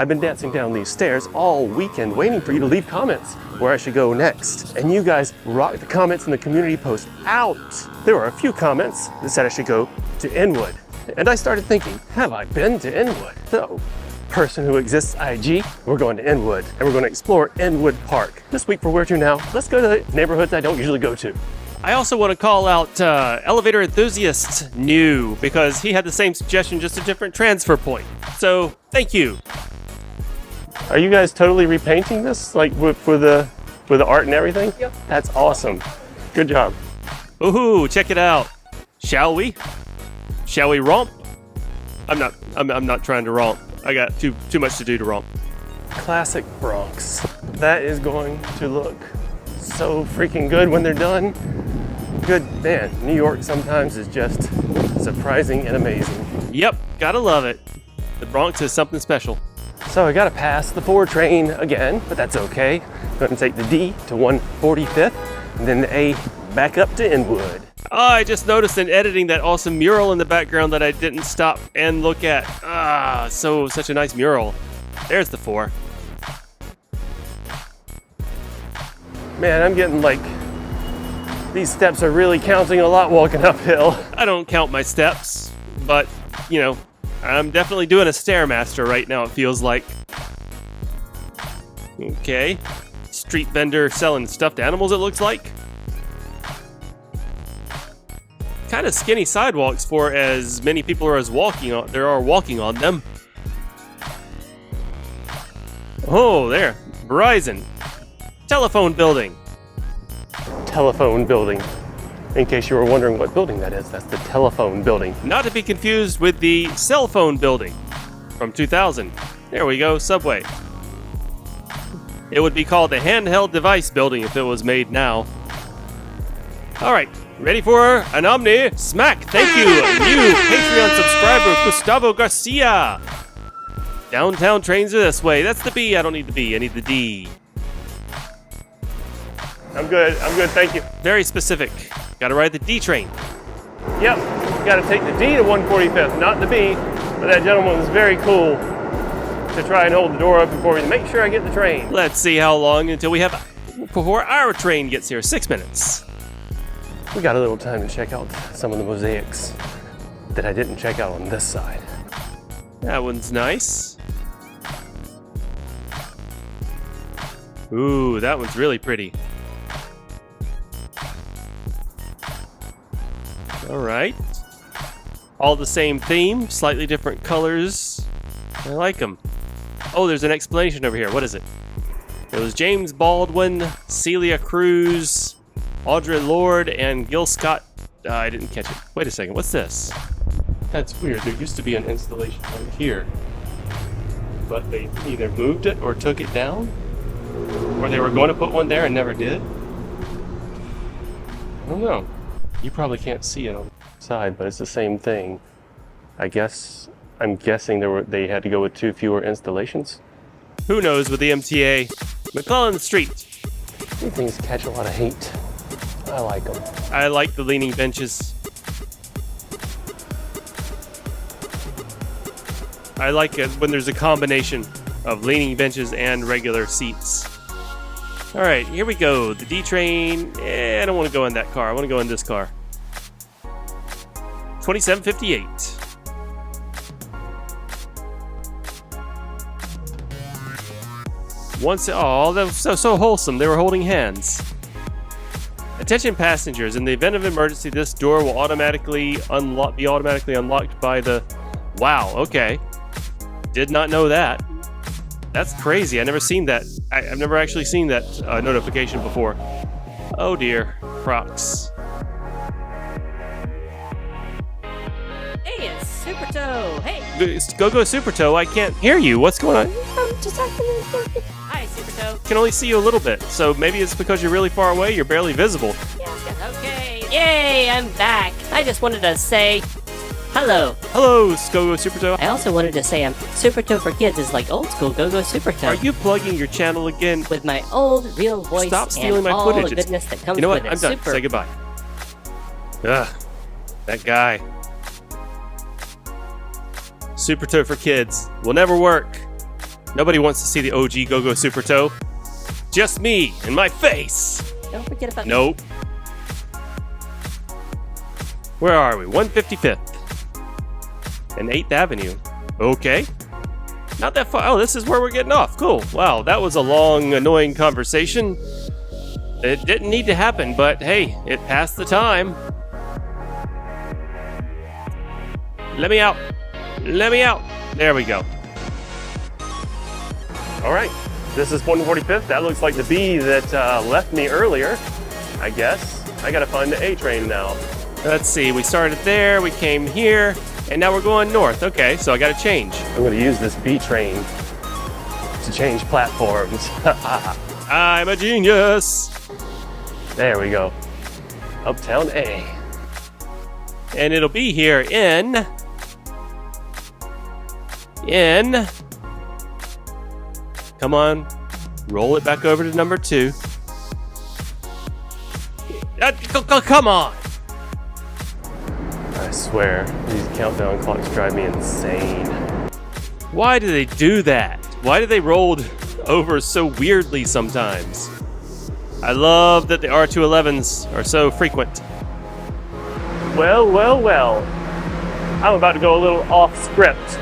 I've been dancing down these stairs all weekend waiting for you to leave comments where I should go next. And you guys rocked the comments in the community post out. There were a few comments that said I should go to Inwood. And I started thinking, have I been to Inwood? So, person who exists IG, we're going to Inwood and we're going to explore Inwood Park. This week for Where To Now, let's go to the neighborhoods I don't usually go to. I also want to call out Elevator Enthusiast New because he had the same suggestion, just a different transfer point. So, thank you. Are you guys totally repainting this, like with the art and everything? Yep. That's awesome. Good job. Ooh, check it out. Shall we? Shall we romp? I'm not trying to romp. I got too much to do to romp. Classic Bronx. That is going to look so freaking good when they're done. Good, man. New York sometimes is just surprising and amazing. Yep, gotta love it. The Bronx is something special. So I gotta pass the 4 train again, but that's okay. Gonna take the D to 145th, and then the A back up to Inwood. Oh, I just noticed in editing that awesome mural in the background that I didn't stop and look at. Such a nice mural. There's the 4. Man, I'm getting like, these steps are really counting a lot walking uphill. I don't count my steps, but, you know, I'm definitely doing a Stairmaster right now, it feels like. Okay. Street vendor selling stuffed animals, it looks like. Kind of skinny sidewalks for as many people are walking on them. Oh, there. Verizon. Telephone building. Telephone building. In case you were wondering what building that is, that's the telephone building. Not to be confused with the cell phone building from 2000. There we go, Subway. It would be called the handheld device building if it was made now. All right, ready for an Omni Smack. Thank you, new Patreon subscriber, Gustavo Garcia. Downtown trains are this way. That's the B, I don't need the B, I need the D. I'm good, thank you. Very specific. Gotta ride the D train. Yep, gotta take the D to 145th, not the B. But that gentleman was very cool to try and hold the door open for me to make sure I get the train. Let's see how long before our train gets here. 6 minutes. We got a little time to check out some of the mosaics that I didn't check out on this side. That one's nice. Ooh, that one's really pretty. All right. All the same theme, slightly different colors. I like them. Oh, there's an explanation over here. What is it? It was James Baldwin, Celia Cruz, Audre Lorde, and Gil Scott. I didn't catch it. Wait a second. What's this? That's weird. There used to be an installation right here, but they either moved it or took it down, or they were going to put one there and never did. I don't know. You probably can't see it on the side, but it's the same thing. I'm guessing they had to go with 2 fewer installations. Who knows with the MTA? McClellan Street. These things catch a lot of hate. I like them. I like the leaning benches. I like it when there's a combination of leaning benches and regular seats. All right, here we go. The D train. I don't want to go in that car. I want to go in this car. 2758. That was so wholesome. They were holding hands. Attention passengers, in the event of emergency, this door will automatically be automatically unlocked by the... Wow, okay. Did not know that. That's crazy. I've never seen that. I've never actually seen that notification before. Oh dear. Crocs. Hey, it's Super Toe. Hey. Go Super Toe. I can't hear you. What's going on? Hi, Super Toe. I can only see you a little bit, so maybe it's because you're really far away. You're barely visible. Okay. Yay, I'm back. I just wanted to say hello. Hello, Go Super Toe. I also wanted to say Super Toe for Kids is like old school Go Super Toe. Are you plugging your channel again? With my old real voice. Stop stealing and my all footage. the goodness that comes you know what? with I'm it. done. Super. Say goodbye. Ugh, that guy. Super Toe for Kids will never work. Nobody wants to see the OG Go-Go Super Toe. Just me and my face. Don't forget about Nope. Where are we? 155th and 8th Avenue. Okay. Not that far. Oh, this is where we're getting off. Cool. Wow, that was a long, annoying conversation. It didn't need to happen, but hey, it passed the time. Let me out. Let me out. There we go. All right, this is 145th. That looks like the B that left me earlier, I guess. I gotta find the A train now. Let's see. We started there, we came here, and now we're going north. Okay, so I gotta change. I'm gonna use this B train to change platforms. I'm a genius. There we go. Uptown A. And it'll be here in... Come on. Roll it back over to number 2. Come on! I swear, these countdown clocks drive me insane. Why do they do that? Why do they roll over so weirdly sometimes? I love that the R211s are so frequent. Well, well, well. I'm about to go a little off script.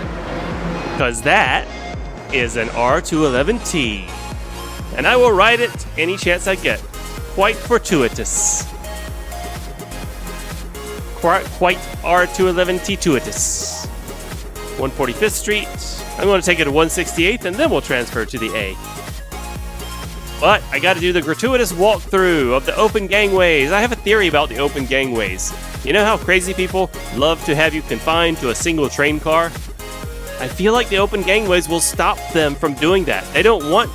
Because that is an R211T. And I will ride it any chance I get. Quite fortuitous. Quite R211T-tuitous. 145th Street. I'm going to take it to 168th and then we'll transfer to the A. But I got to do the gratuitous walkthrough of the open gangways. I have a theory about the open gangways. You know how crazy people love to have you confined to a single train car? I feel like the open gangways will stop them from doing that. They don't want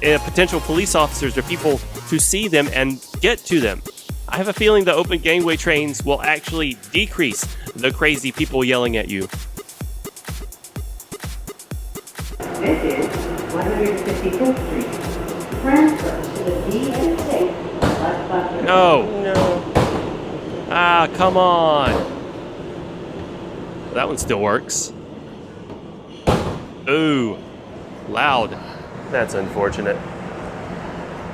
potential police officers or people to see them and get to them. I have a feeling the open gangway trains will actually decrease the crazy people yelling at you. This is 155th Street. Transfer to the D and 6 bus. No. No. Ah, come on. That one still works. Ooh, loud. That's unfortunate.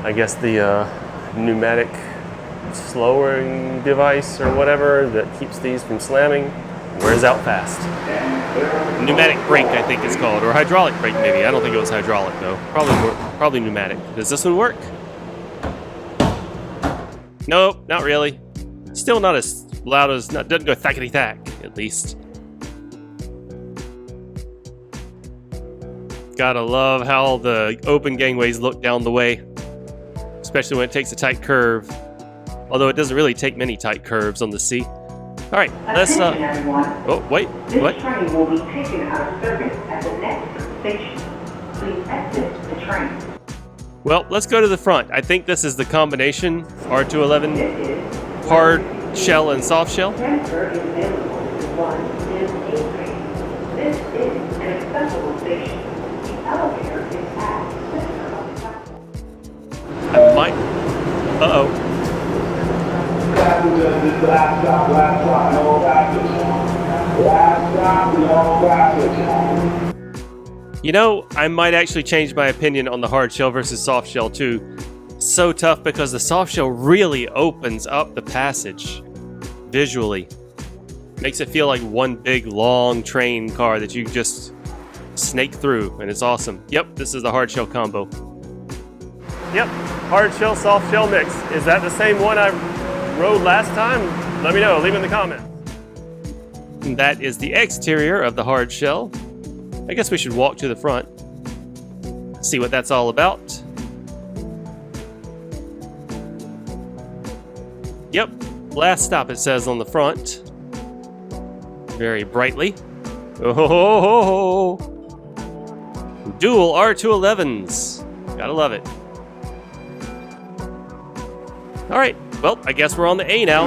I guess the pneumatic slowing device or whatever that keeps these from slamming wears out fast. Pneumatic brake, I think it's called, or hydraulic brake maybe. I don't think it was hydraulic though. Probably pneumatic. Does this one work? Nope, not really. Still not as loud as, doesn't go thackety thack, at least. Gotta love how the open gangways look down the way, especially when it takes a tight curve. Although it doesn't really take many tight curves on the sea. All right, let's. Oh wait, what? This train will be taken out of service at the next station. Please exit the train. Well, let's go to the front. I think this is the combination R211 hard shell and soft shell. Transfer is available to 1 and 8 train. This is an accessible station. The elevator is at the center of the platform. I might. Uh-oh. You know, I might actually change my opinion on the hard shell versus soft shell too. So tough because the soft shell really opens up the passage visually. Makes it feel like one big long train car that you just snake through, and it's awesome. Yep, this is the hard shell combo. Yep, hard shell, soft shell mix. Is that the same one I rode last time? Let me know, leave in the comments. And that is the exterior of the hard shell. I guess we should walk to the front, see what that's all about. Yep, last stop it says on the front. Very brightly. Oh, dual R211s. Gotta love it. All right, well, I guess we're on the A now.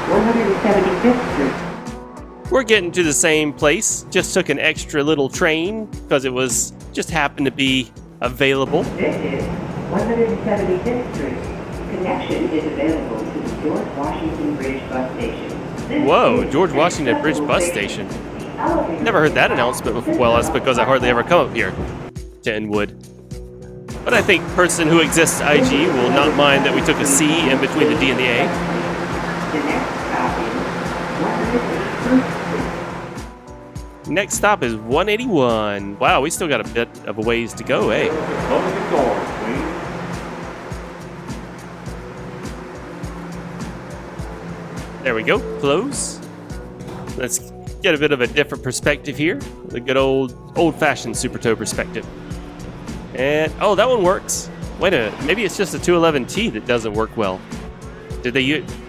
175th Street. We're getting to the same place. Just took an extra little train because it was just happened to be available. This is 175th Street. Connection is available to the George Washington Bridge bus station. This Whoa, is George an Washington Bridge accessible bus station. station. The Never heard that announcement before. Well, that's because I hardly ever come up here to Inwood. But I think person who exists IG will not mind that we took a C in between the D and the A. Next stop is 181. Wow, we still got a bit of a ways to go, eh? There we go, close. Let's get a bit of a different perspective here. The good old-fashioned Super Toe perspective. And, oh, that one works. Wait a minute, maybe it's just a 211T that doesn't work well.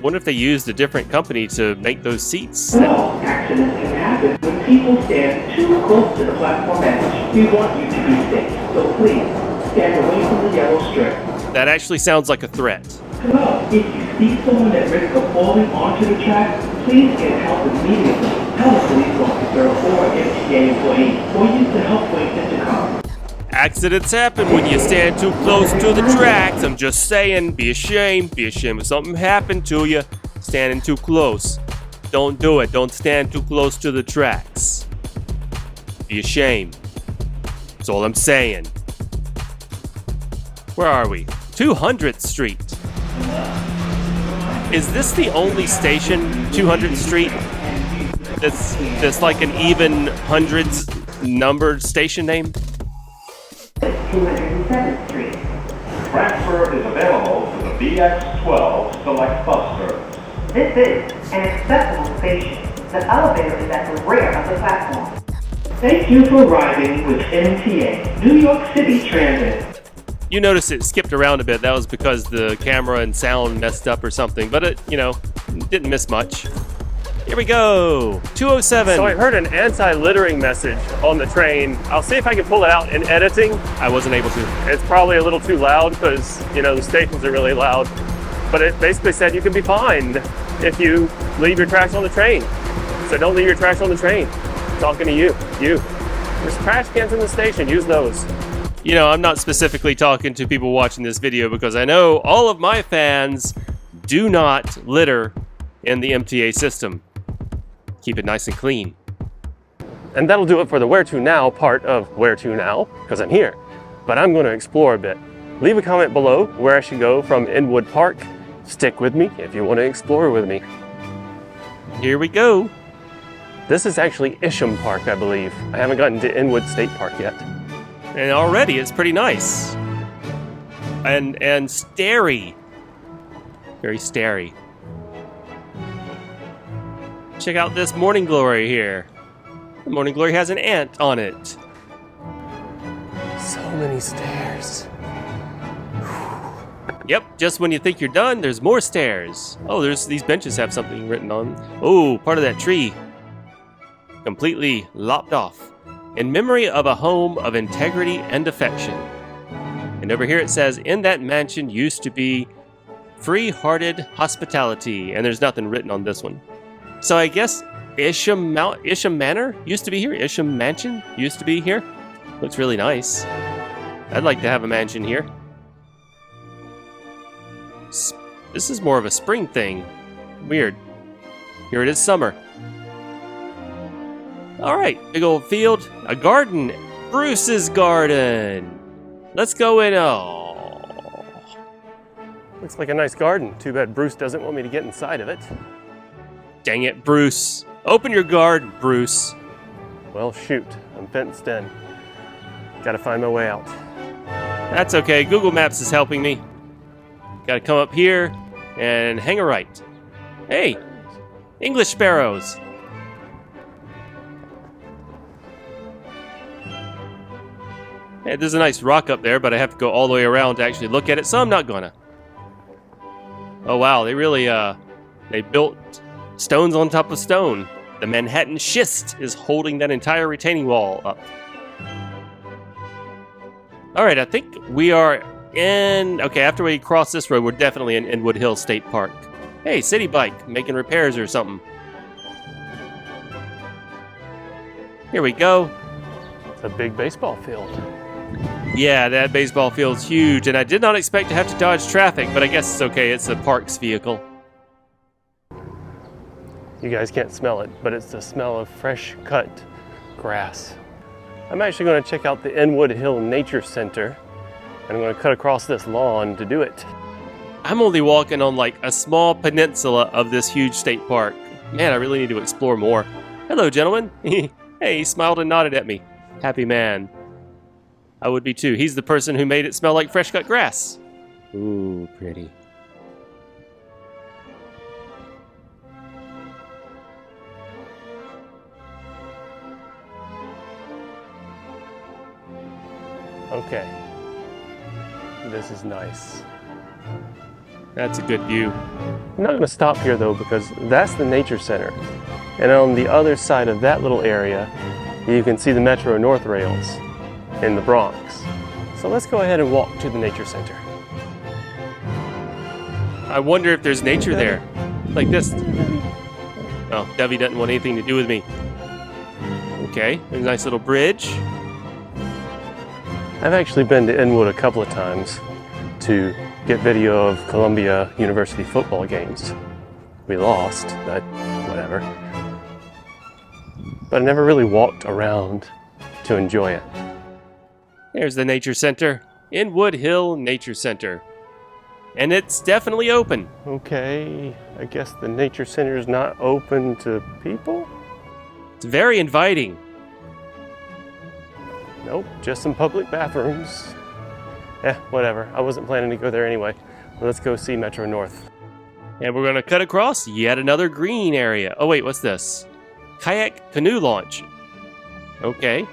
Wonder if they used a different company to make those seats? Well, accidents can happen when people stand too close to the platform edge. We want you to be safe, so please, stand away from the yellow strip. That actually sounds like a threat. Hello, if you see someone at risk of falling onto the track, please get help immediately. Tell a police officer or MTA employee for you to help wait intercom. Accidents happen when you stand too close to the tracks. I'm just saying, be ashamed. Be ashamed if something happened to you standing too close. Don't do it. Don't stand too close to the tracks. Be ashamed. That's all I'm saying. Where are we? 200th Street. Is this the only station, 200th Street, that's like an even hundreds numbered station name? 207th Street. Transfer is available to the BX12 Select Bus Service. This is an accessible station. The elevator is at the rear of the platform. Thank you for riding with MTA, New York City Transit. You notice it skipped around a bit. That was because the camera and sound messed up or something, but it, didn't miss much. Here we go, 207. So I heard an anti-littering message on the train. I'll see if I can pull it out in editing. I wasn't able to. It's probably a little too loud because, the stations are really loud. But it basically said you can be fined if you leave your trash on the train. So don't leave your trash on the train. I'm talking to you. There's trash cans in the station, use those. I'm not specifically talking to people watching this video because I know all of my fans do not litter in the MTA system. Keep it nice and clean. And that'll do it for the Where To Now part of Where To Now, because I'm here. But I'm going to explore a bit. Leave a comment below where I should go from Inwood Park. Stick with me if you want to explore with me. Here we go. This is actually Isham Park, I believe. I haven't gotten to Inwood State Park yet. And already it's pretty nice. And starry. Very starry. Check out this Morning Glory here. The Morning Glory has an ant on it. So many stairs. Yep, just when you think you're done, there's more stairs. Oh, these benches have something written on. Oh, part of that tree. Completely lopped off. In memory of a home of integrity and affection. And over here it says, in that mansion used to be free-hearted hospitality. And there's nothing written on this one. So I guess Isham Manor used to be here. Isham Mansion used to be here. Looks really nice. I'd like to have a mansion here. This is more of a spring thing. Weird. Here it is summer. Alright, big old field. A garden. Bruce's garden. Let's go in. Oh. Looks like a nice garden. Too bad Bruce doesn't want me to get inside of it. Dang it, Bruce. Open your garden, Bruce. Well, shoot. I'm fenced in. Gotta find my way out. That's okay. Google Maps is helping me. Gotta come up here and hang a right. Hey, English sparrows. Hey, there's a nice rock up there, but I have to go all the way around to actually look at it, so I'm not gonna. Oh wow, they really, they built stones on top of stone. The Manhattan schist is holding that entire retaining wall up. Alright, I think we are in... Okay, after we cross this road, we're definitely in Inwood Hills State Park. Hey, City Bike, making repairs or something. Here we go. It's a big baseball field. Yeah, that baseball field's huge, and I did not expect to have to dodge traffic, but I guess it's okay. It's a parks vehicle. You guys can't smell it, but it's the smell of fresh cut grass. I'm actually going to check out the Inwood Hill Nature Center, and I'm going to cut across this lawn to do it. I'm only walking on like a small peninsula of this huge state park. Man, I really need to explore more. Hello, gentlemen. Hey, he smiled and nodded at me. Happy man. I would be too. He's the person who made it smell like fresh cut grass. Ooh, pretty. Okay. This is nice. That's a good view. I'm not going to stop here though, because that's the Nature Center. And on the other side of that little area, you can see the Metro North rails in the Bronx. So let's go ahead and walk to the Nature Center. I wonder if there's nature there. Like this. Oh, Debbie doesn't want anything to do with me. Okay, there's a nice little bridge. I've actually been to Inwood a couple of times to get video of Columbia University football games. We lost, but whatever. But I never really walked around to enjoy it. There's the Nature Center. Inwood Hill Nature Center. And it's definitely open. Okay, I guess the Nature Center is not open to people? It's very inviting. Nope, just some public bathrooms. Whatever. I wasn't planning to go there anyway. Let's go see Metro North. And we're going to cut across yet another green area. Oh wait, what's this? Kayak canoe launch. Okay.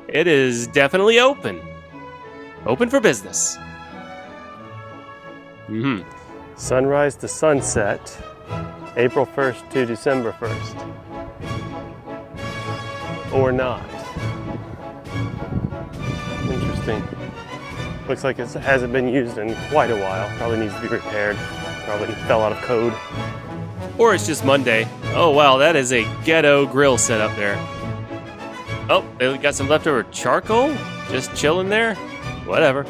It is definitely open. Open for business. Sunrise to sunset, April 1st to December 1st. Or not. Interesting. Looks like it hasn't been used in quite a while. Probably needs to be repaired. Probably fell out of code. Or it's just Monday. Oh wow, that is a ghetto grill set up there. Oh, they got some leftover charcoal? Just chilling there? Whatever.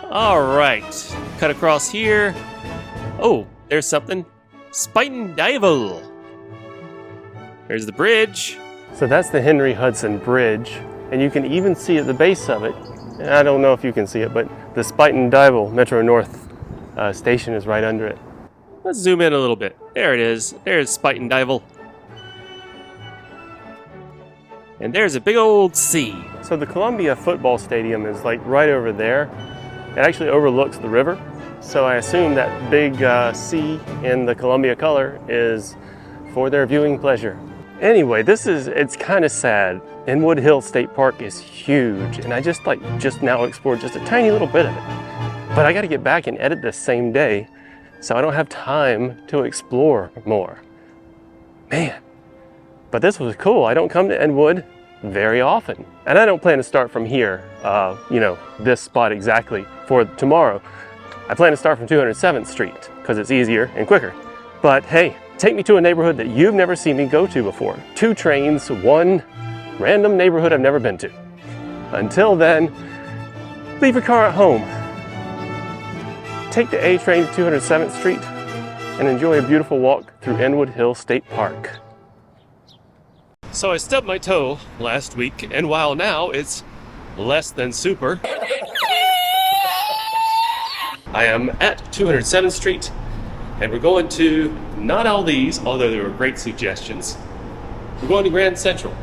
Alright, cut across here. Oh, there's something. Spighton Dival. There's the bridge. So that's the Henry Hudson Bridge. And you can even see at the base of it, and I don't know if you can see it, but the Spighton Dival Metro North station is right under it. Let's zoom in a little bit. There it is. There's Spighton Dival. And there's a big old sea. So the Columbia football stadium is like right over there. It actually overlooks the river. So I assume that big sea in the Columbia color is for their viewing pleasure. Anyway, it's kind of sad. Inwood Hill State Park is huge, and I just now explored just a tiny little bit of it. But I got to get back and edit this same day, so I don't have time to explore more. Man, but this was cool. I don't come to Inwood very often, and I don't plan to start from here, this spot exactly for tomorrow. I plan to start from 207th Street because it's easier and quicker. But hey, take me to a neighborhood that you've never seen me go to before. 2 trains, 1 random neighborhood I've never been to. Until then, leave your car at home. Take the A train to 207th Street and enjoy a beautiful walk through Inwood Hill State Park. So I stubbed my toe last week, and while now it's less than super, I am at 207th Street, and we're going to not all these, although they were great suggestions. We're going to Grand Central,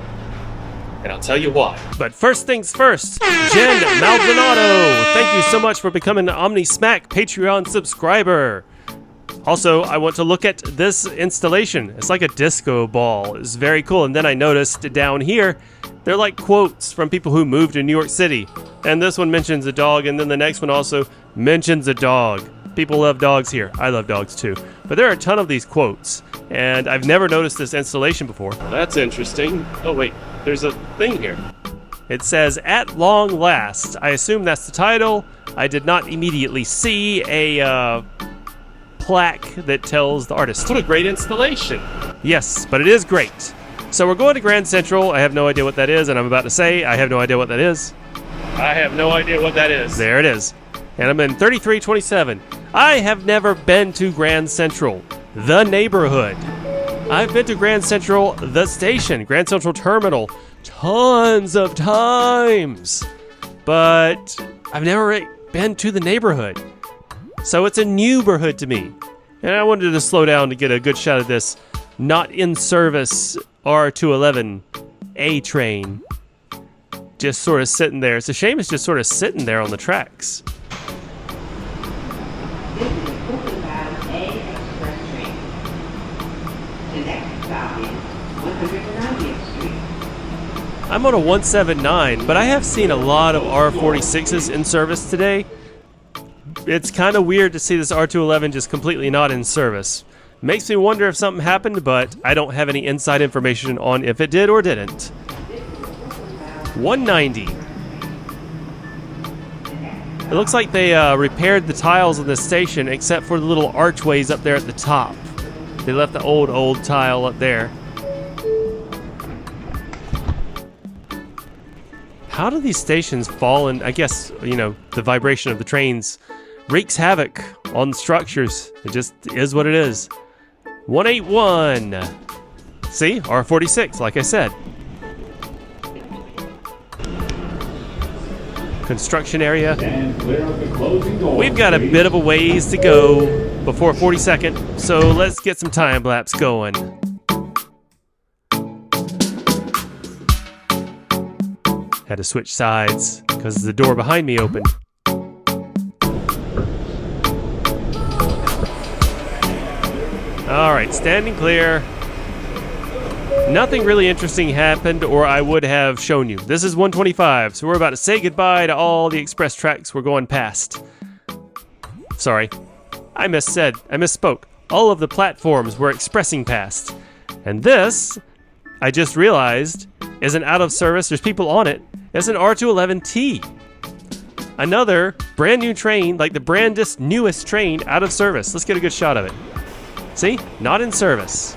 and I'll tell you why. But first things first, Jen Maldonado, thank you so much for becoming an OmniSmack Patreon subscriber. Also, I want to look at this installation. It's like a disco ball. It's very cool. And then I noticed down here, they're like quotes from people who moved to New York City. And this one mentions a dog, and then the next one also mentions a dog. People love dogs here. I love dogs too. But there are a ton of these quotes, and I've never noticed this installation before. That's interesting. Oh wait, there's a thing here. It says, "At long last." I assume that's the title. I did not immediately see a plaque that tells the artist. What a great installation. Yes, but it is great. So we're going to Grand Central. I have no idea what that is, and I'm about to say I have no idea what that is. I have no idea what that is. There it is. And I'm in 3327. I have never been to Grand Central, the neighborhood. I've been to Grand Central, the station, Grand Central Terminal, tons of times. But I've never been to the neighborhood. So it's a neighborhood to me. And I wanted to slow down to get a good shot of this not in service R211 A train. Just sort of sitting there. It's a shame it's just sort of sitting there on the tracks. This is a Woodhaven A express train. The next stop is 190th Street. I'm on a 179, but I have seen a lot of R46s in service today. It's kind of weird to see this R211 just completely not in service. Makes me wonder if something happened, but I don't have any inside information on if it did or didn't. 190. It looks like they repaired the tiles of this station except for the little archways up there at the top. They left the old tile up there. How do these stations fall in? I guess, you know, the vibration of the trains wreaks havoc on structures. It just is what it is. 181. See? R46, like I said. Construction area. We've got a bit of a ways to go before 42nd, so let's get some time lapse going. Had to switch sides because the door behind me opened. Alright, standing clear. Nothing really interesting happened, or I would have shown you. This is 125, so we're about to say goodbye to all the express tracks we're going past. Sorry, I misspoke. All of the platforms we're expressing past. And this, I just realized, isn't out of service. There's people on it. It's an R211T. Another brand new train, like the newest train, out of service. Let's get a good shot of it. See? Not in service.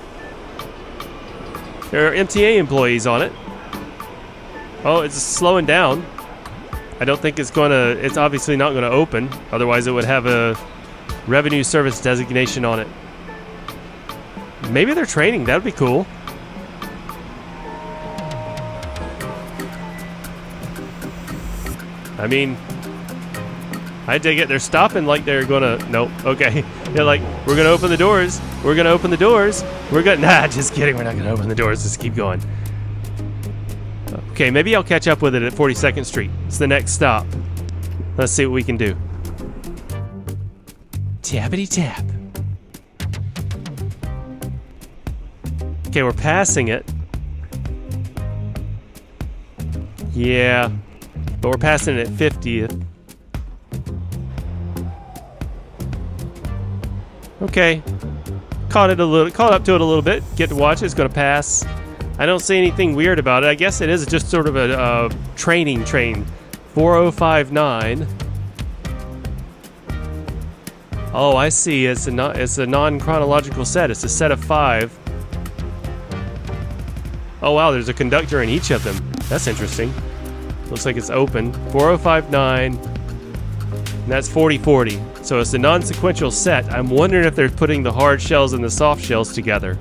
There are MTA employees on it. Oh, it's slowing down. I don't think it's obviously not gonna open. Otherwise it would have a revenue service designation on it. Maybe they're training, that would be cool. I mean, I dig it. They're stopping like they're gonna. Nope. Okay. They're like, we're gonna open the doors. We're gonna open the doors. Nah, just kidding. We're not gonna open the doors. Just keep going. Okay, maybe I'll catch up with it at 42nd Street. It's the next stop. Let's see what we can do. Tappity tap. Okay, we're passing it. Yeah, but we're passing it at 50th. Okay, caught up to it a little bit. Get to watch it. It's gonna pass. I don't see anything weird about it. I guess it is just sort of a training train. 4059. Oh, I see. It's a non-chronological set. It's a set of 5. Oh wow, there's a conductor in each of them. That's interesting. Looks like it's open. 4059. And that's 4040. So it's a non-sequential set. I'm wondering if they're putting the hard shells and the soft shells together.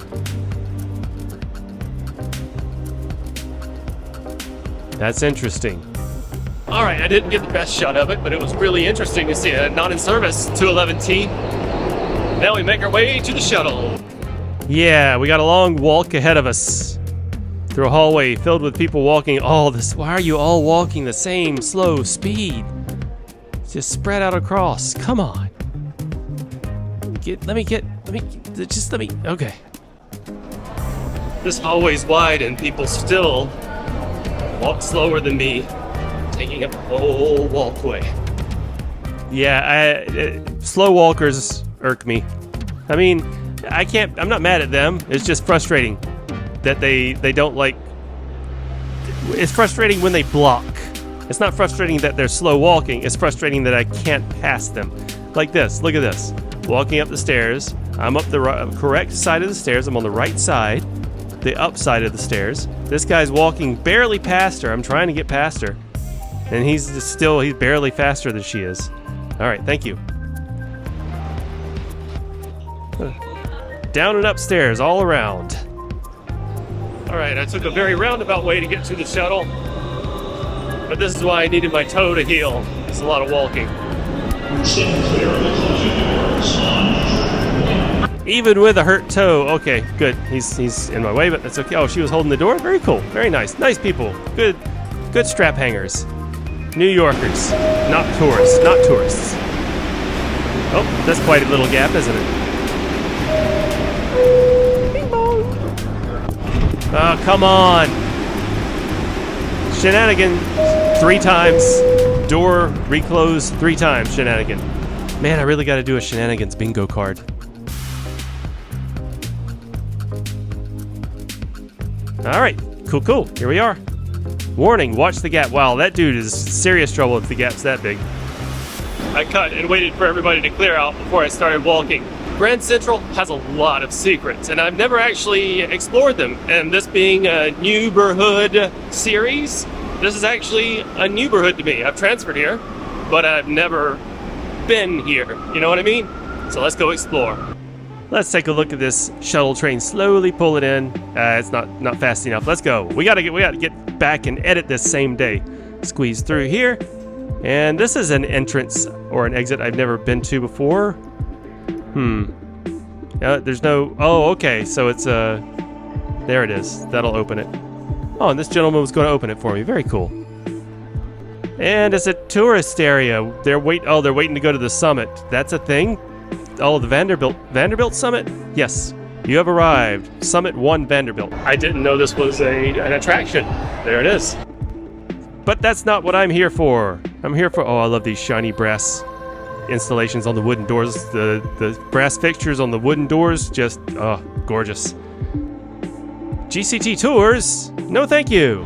That's interesting. Alright, I didn't get the best shot of it, but it was really interesting to see a not-in-service 211T. Now we make our way to the shuttle. Yeah, we got a long walk ahead of us. Through a hallway filled with people walking all this. Why are you all walking the same slow speed? Just spread out across. Come on. Okay. This hallway's wide and people still walk slower than me, taking up the whole walkway. Yeah, slow walkers irk me. I mean, I'm not mad at them. It's just frustrating that they don't like. It's frustrating when they block. It's not frustrating that they're slow walking. It's frustrating that I can't pass them. Like this. Look at this. Walking up the stairs. I'm up the correct side of the stairs. I'm on the right side. The up side of the stairs. This guy's walking barely past her. I'm trying to get past her. And he's barely faster than she is. Alright, thank you. Down and upstairs all around. All right, I took a very roundabout way to get to the shuttle, but this is why I needed my toe to heal. It's a lot of walking. Even with a hurt toe. Okay, good. He's in my way, but that's okay. Oh, she was holding the door? Very cool. Very nice. Nice people. Good strap hangers. New Yorkers. Not tourists. Not tourists. Oh, that's quite a little gap, isn't it? Bing bong. Oh, come on. Shenanigan 3 times. Door reclose 3 times. Shenanigan. Man, I really got to do a shenanigans bingo card. All right, cool. Here we are. Warning, watch the gap. Wow, that dude is serious trouble if the gap's that big. I cut and waited for everybody to clear out before I started walking. Grand Central has a lot of secrets, and I've never actually explored them. And this being a neighborhood series, this is actually a neighborhood to me. I've transferred here, but I've never been here. You know what I mean? So let's go explore. Let's take a look at this shuttle train slowly pull it in. It's not fast enough. Let's go. We gotta get back and edit this same day. Squeeze through here. And this is an entrance or an exit I've never been to before. There's no... Oh, okay. So it's there it is. That'll open it. Oh, and this gentleman was going to open it for me. Very cool. And it's a tourist area. They're waiting to go to the summit. That's a thing? Oh, the Vanderbilt Summit? Yes, you have arrived. Summit 1 Vanderbilt. I didn't know this was an attraction. There it is. But that's not what I'm here for. I'm here for... Oh, I love these shiny brass installations on the wooden doors. The brass fixtures on the wooden doors, just, gorgeous. GCT Tours? No, thank you.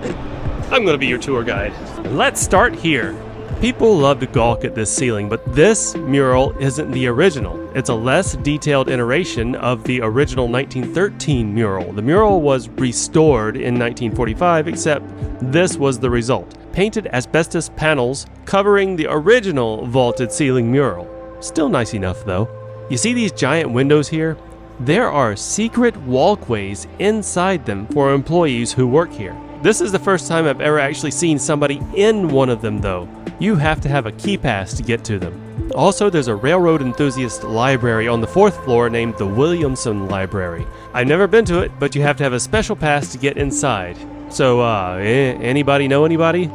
I'm going to be your tour guide. Let's start here. People love to gawk at this ceiling, but this mural isn't the original. It's a less detailed iteration of the original 1913 mural. The mural was restored in 1945, except this was the result. Painted asbestos panels covering the original vaulted ceiling mural. Still nice enough, though. You see these giant windows here? There are secret walkways inside them for employees who work here. This is the first time I've ever actually seen somebody in one of them, though. You have to have a key pass to get to them. Also, there's a railroad enthusiast library on the 4th floor named the Williamson Library. I've never been to it, but you have to have a special pass to get inside. So, anybody know anybody?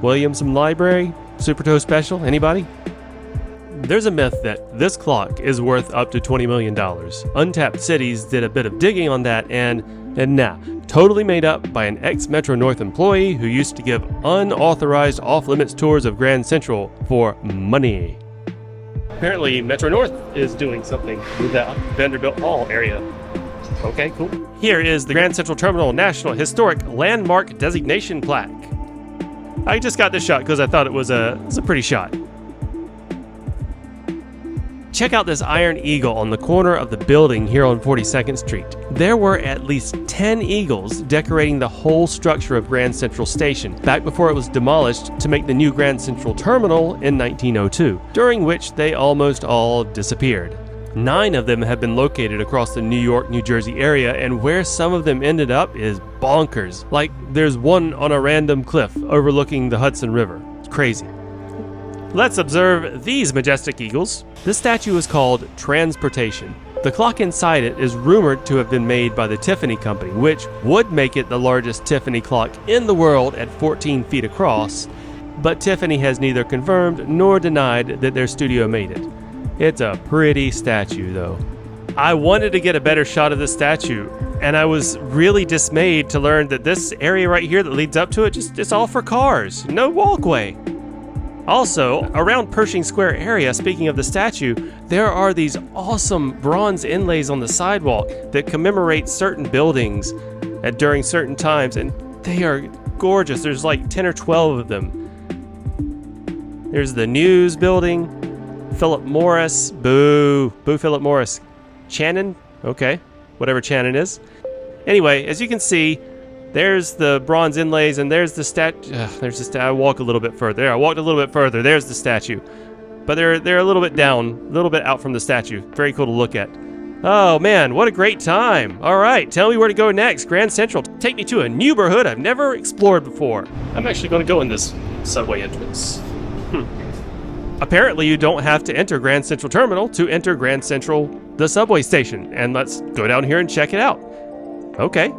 Williamson Library? Super Toe Special? Anybody? There's a myth that this clock is worth up to $20 million. Untapped Cities did a bit of digging on that and totally made up by an ex-Metro North employee who used to give unauthorized off-limits tours of Grand Central for money. Apparently, Metro North is doing something with that Vanderbilt Hall area. Okay, cool. Here is the Grand Central Terminal National Historic Landmark Designation Plaque. I just got this shot because I thought it was a pretty shot. Check out this iron eagle on the corner of the building here on 42nd Street. There were at least 10 eagles decorating the whole structure of Grand Central Station, back before it was demolished to make the new Grand Central Terminal in 1902, during which they almost all disappeared. 9 of them have been located across the New York, New Jersey area, and where some of them ended up is bonkers. Like, there's one on a random cliff overlooking the Hudson River. It's crazy. Let's observe these majestic eagles. This statue is called Transportation. The clock inside it is rumored to have been made by the Tiffany Company, which would make it the largest Tiffany clock in the world at 14 feet across, but Tiffany has neither confirmed nor denied that their studio made it. It's a pretty statue, though. I wanted to get a better shot of this statue, and I was really dismayed to learn that this area right here that leads up to it, it's all for cars, no walkway. Also, around Pershing Square area, speaking of the statue, there are these awesome bronze inlays on the sidewalk that commemorate certain buildings during certain times, and they are gorgeous. There's like 10 or 12 of them. There's the News Building, Philip Morris, boo Philip Morris. Channon? Okay, whatever Channon is. Anyway, as you can see, there's the bronze inlays, and there's the statue. I walk a little bit further. There, I walked a little bit further. There's the statue. But they're a little bit down, a little bit out from the statue. Very cool to look at. Oh man, what a great time. All right, tell me where to go next. Grand Central, take me to a neighborhood I've never explored before. I'm actually going to go in this subway entrance. Apparently you don't have to enter Grand Central Terminal to enter Grand Central, the subway station. And let's go down here and check it out. Okay.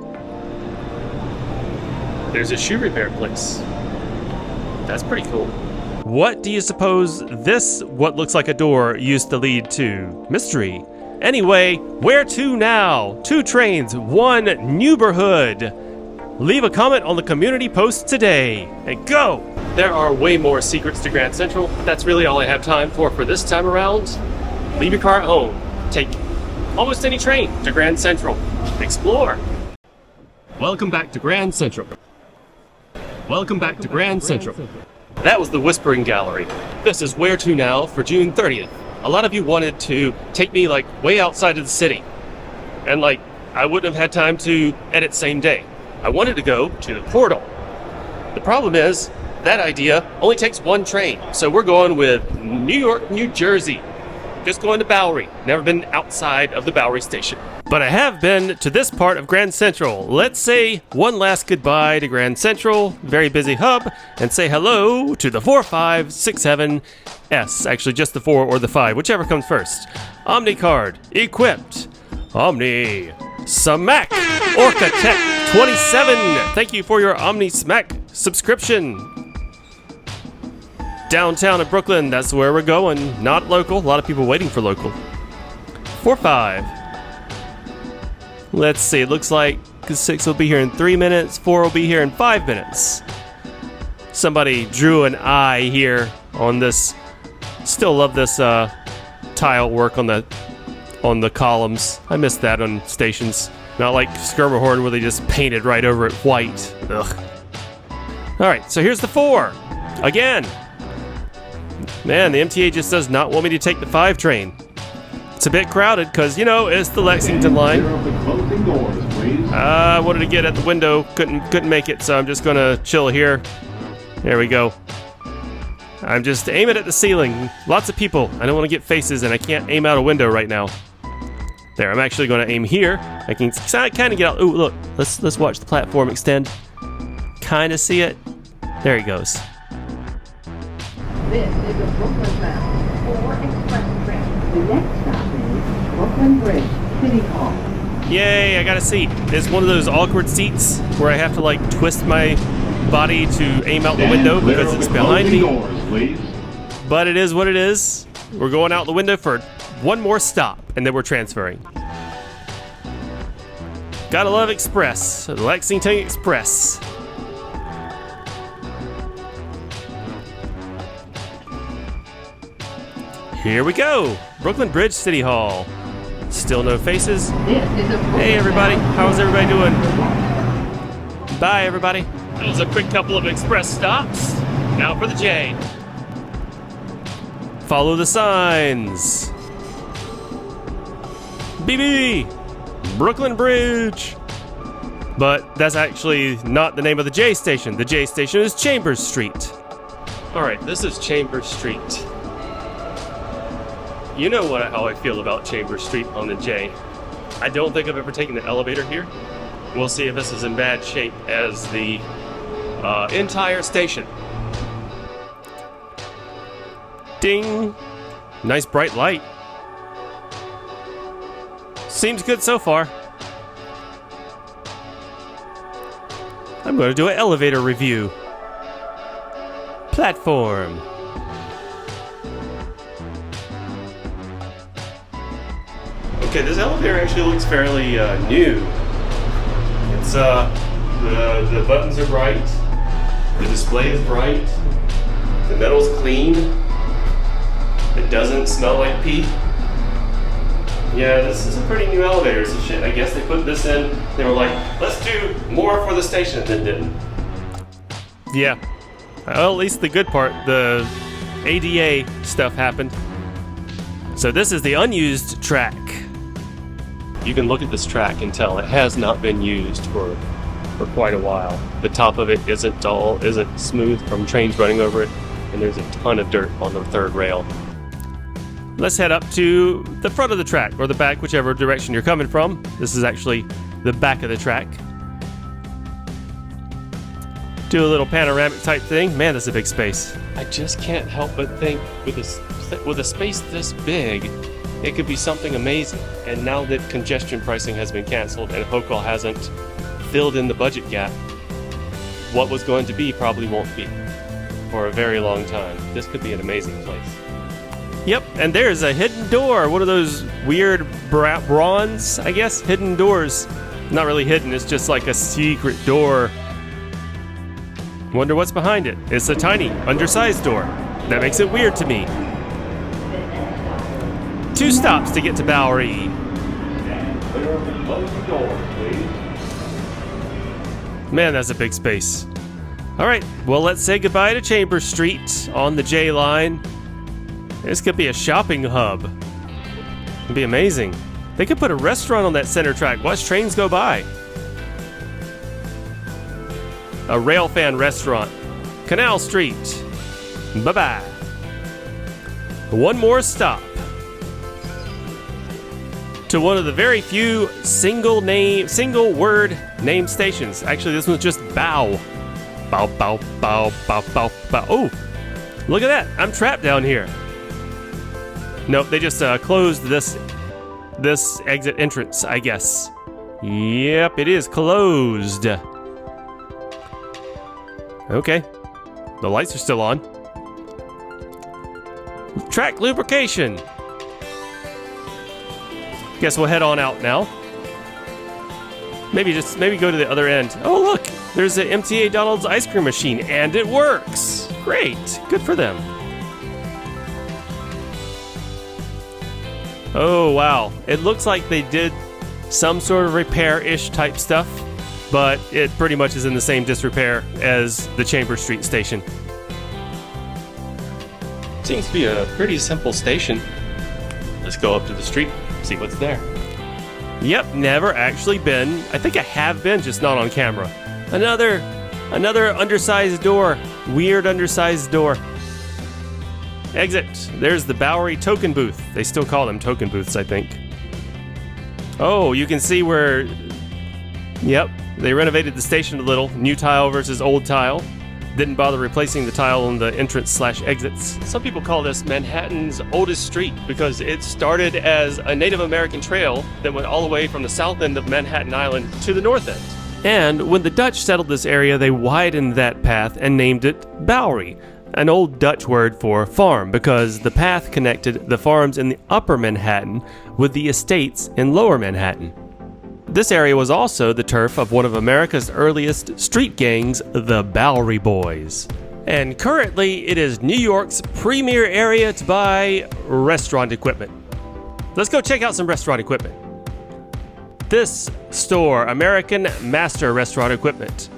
There's a shoe repair place. That's pretty cool. What do you suppose this, what looks like a door, used to lead to? Mystery. Anyway, where to now? 2 trains, 1 neighborhood. Leave a comment on the community post today. And go! There are way more secrets to Grand Central, but that's really all I have time for this time around. Leave your car at home. Take almost any train to Grand Central. Explore. Welcome back to Grand Central. Welcome back to Grand Central. That was the Whispering Gallery. This is where to now for June 30th. A lot of you wanted to take me like way outside of the city. And like, I wouldn't have had time to edit same day. I wanted to go to the portal. The problem is, that idea only takes 1 train. So we're going with New York, New Jersey. Just going to Bowery. Never been outside of the Bowery station. But I have been to this part of Grand Central. Let's say one last goodbye to Grand Central, very busy hub, and say hello to the 4567S. Actually, just the 4 or the 5, whichever comes first. Omni card, equipped. Omni Smack Orca Tech 27. Thank you for your Omni Smack subscription. Downtown of Brooklyn, that's where we're going. Not local, a lot of people waiting for local. 4-5. Let's see, it looks like 6 will be here in 3 minutes, 4 will be here in 5 minutes. Somebody drew an eye here on this. Still love this tile work on the columns. I miss that on stations. Not like Skirmerhorn where they just painted right over it white. Ugh. Alright, so here's the 4. Again. Man, the MTA just does not want me to take the 5 train. It's a bit crowded because, you know, it's the Lexington line. I wanted to get at the window, couldn't make it, so I'm just gonna chill here. There we go. I'm just aiming at the ceiling. Lots of people. I don't want to get faces, and I can't aim out a window right now. There, I'm actually going to aim here. I can kind of get out. Ooh, look. Let's watch the platform extend. Kind of see it. There he goes. This is a Brooklyn-bound 4 express train. The next stop is Brooklyn Bridge, City Hall. Yay, I got a seat. It's one of those awkward seats where I have to like twist my body to aim out the window because it's behind me. But it is what it is. We're going out the window for one more stop and then we're transferring. Gotta love Express, the Lexington Express. Here we go, Brooklyn Bridge City Hall. Still no faces. Hey everybody, how's everybody doing? Bye everybody. That was a quick couple of express stops. Now for the J. Follow the signs. BB, Brooklyn Bridge. But that's actually not the name of the J station. The J station is Chambers Street. All right, this is Chambers Street. You know how I feel about Chambers Street on the J. I don't think I've ever taken the elevator here. We'll see if this is in bad shape as the entire station. Ding. Nice bright light. Seems good so far. I'm going to do an elevator review. Platform. Okay, this elevator actually looks fairly new. It's the buttons are bright, the display is bright, the metal's clean, it doesn't smell like pee. Yeah, this is a pretty new elevator. So shit, I guess they put this in. They were like, let's do more for the station, and then didn't. Yeah. Well, at least the good part, the ADA stuff happened. So this is the unused track. You can look at this track and tell it has not been used for quite a while. The top of it isn't smooth from trains running over it, and there's a ton of dirt on the third rail. let's head up to the front of the track, or the back, whichever direction you're coming from. This is actually the back of the track. Do a little panoramic type thing. Man, that's a big space. I just can't help but think with a space this big, it could be something amazing. And now that congestion pricing has been canceled and Hopewell hasn't filled in the budget gap, what was going to be probably won't be for a very long time. This could be an amazing place. Yep, and there's a hidden door. One of those weird bronze, I guess, hidden doors. Not really hidden, it's just like a secret door. Wonder what's behind it. It's a tiny, undersized door. That makes it weird to me. 2 stops to get to Bowery. Man, that's a big space. All right, well, let's say goodbye to Chambers Street on the J line. This could be a shopping hub. It'd be amazing. They could put a restaurant on that center track. Watch trains go by. A railfan restaurant. Canal Street. Bye-bye. One more stop to one of the very few single word name stations. Actually, this one's just Bow. Bow, bow, bow, bow, bow, bow. Oh, look at that. I'm trapped down here. Nope, they just closed this exit entrance, I guess. Yep, it is closed. Okay. The lights are still on. Track lubrication. Guess we'll head on out now. Maybe go to the other end. Oh, look, there's an MTA Donald's ice cream machine, and it works. Great, good for them. Oh, wow. It looks like they did some sort of repair-ish type stuff, but it pretty much is in the same disrepair as the Chambers Street station. Seems to be a pretty simple station. Let's go up to the street, see what's there. Yep, never actually been. I think I have been, just not on camera. Another undersized door. Weird undersized door. Exit. There's the Bowery token booth. They still call them token booths, I think. Oh, you can see where... Yep, they renovated the station a little. New tile versus old tile. Didn't bother replacing the tile on the entrance/exits. Some people call this Manhattan's oldest street because it started as a Native American trail that went all the way from the south end of Manhattan Island to the north end. And when the Dutch settled this area, they widened that path and named it Bowery, an old Dutch word for farm, because the path connected the farms in the upper Manhattan with the estates in lower Manhattan. This area was also the turf of one of America's earliest street gangs, the Bowery Boys. And currently, it is New York's premier area to buy restaurant equipment. Let's go check out some restaurant equipment. This store, American Master Restaurant Equipment.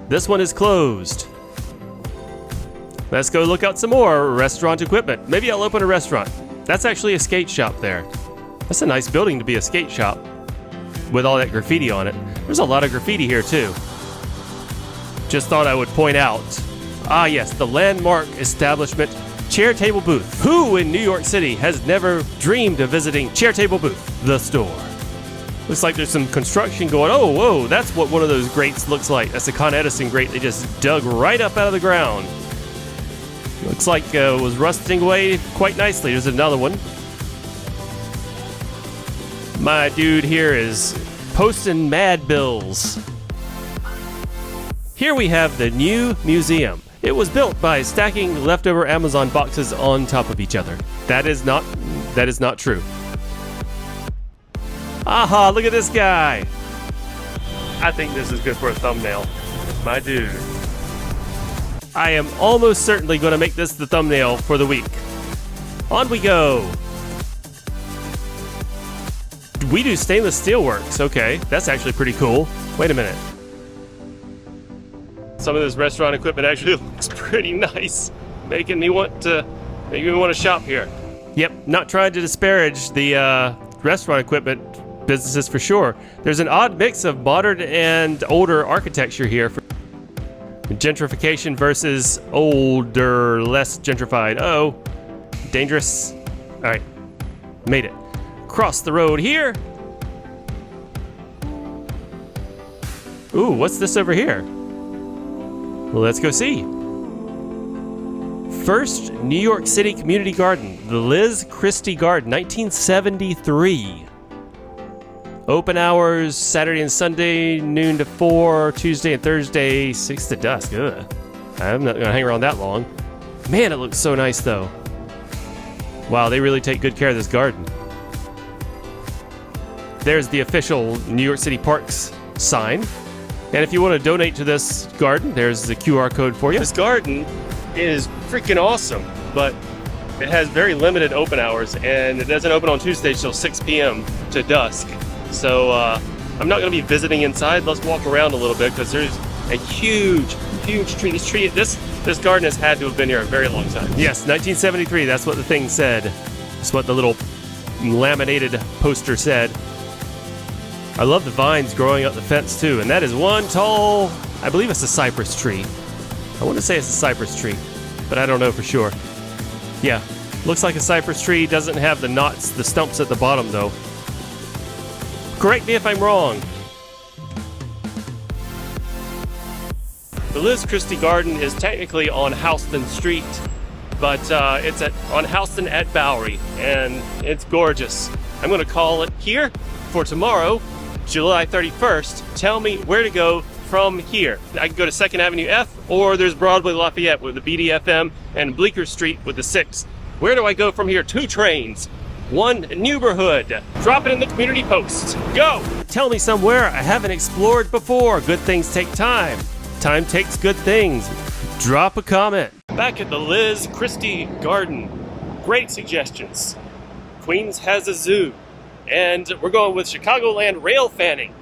This one is closed. Let's go look out some more restaurant equipment. Maybe I'll open a restaurant. That's actually a skate shop there. That's a nice building to be a skate shop with all that graffiti on it. There's a lot of graffiti here too. Just thought I would point out. Ah yes, the landmark establishment, Chair Table Booth. Who in New York City has never dreamed of visiting Chair Table Booth, the store? Looks like there's some construction going. Oh, whoa, that's what one of those grates looks like. That's a Con Edison grate they just dug right up out of the ground. Looks like it was rusting away quite nicely. There's another one. My dude here is posting mad bills. Here we have the new museum. It was built by stacking leftover Amazon boxes on top of each other. That is not true. Aha, look at this guy. I think this is good for a thumbnail. My dude. I am almost certainly going to make this the thumbnail for the week. On we go. We do stainless steel works. Okay, that's actually pretty cool. Wait a minute. Some of this restaurant equipment actually looks pretty nice, making me want to shop here. Yep, not trying to disparage the restaurant equipment businesses for sure. There's an odd mix of modern and older architecture here. For gentrification versus older, less gentrified. Uh-oh, dangerous. All right, Made it. Cross the road here. Ooh, what's this over here? Let's go see. First New York City Community Garden, the Liz Christie Garden, 1973. Open hours Saturday and Sunday, noon to 4, Tuesday and Thursday, 6 to dusk. Ugh. I'm not gonna hang around that long. Man, it looks so nice though. Wow, they really take good care of this garden. There's the official New York City Parks sign. And if you want to donate to this garden, there's the QR code for you. This garden is freaking awesome, but it has very limited open hours, and it doesn't open on Tuesdays till 6 p.m. to dusk. So I'm not going to be visiting inside. Let's walk around a little bit because there's a huge tree. This garden has had to have been here a very long time. Yes, 1973. That's what the thing said. That's what the little laminated poster said. I love the vines growing up the fence too, and that is one tall, I believe it's a cypress tree. I want to say it's a cypress tree, but I don't know for sure. Yeah, looks like a cypress tree, doesn't have the knots, the stumps at the bottom though. Correct me if I'm wrong. The Liz Christie Garden is technically on Houston Street, but it's on Houston at Bowery, and it's gorgeous. I'm going to call it here for tomorrow, July 31st. Tell me where to go from here. I can go to 2nd Avenue F, or there's Broadway Lafayette with the BDFM and Bleecker Street with the 6. Where do I go from here? 2 trains, 1 neighborhood. Drop it in the community post. Go! Tell me somewhere I haven't explored before. Good things take time. Time takes good things. Drop a comment. Back at the Liz Christie Garden. Great suggestions. Queens has a zoo. And we're going with Chicagoland rail fanning.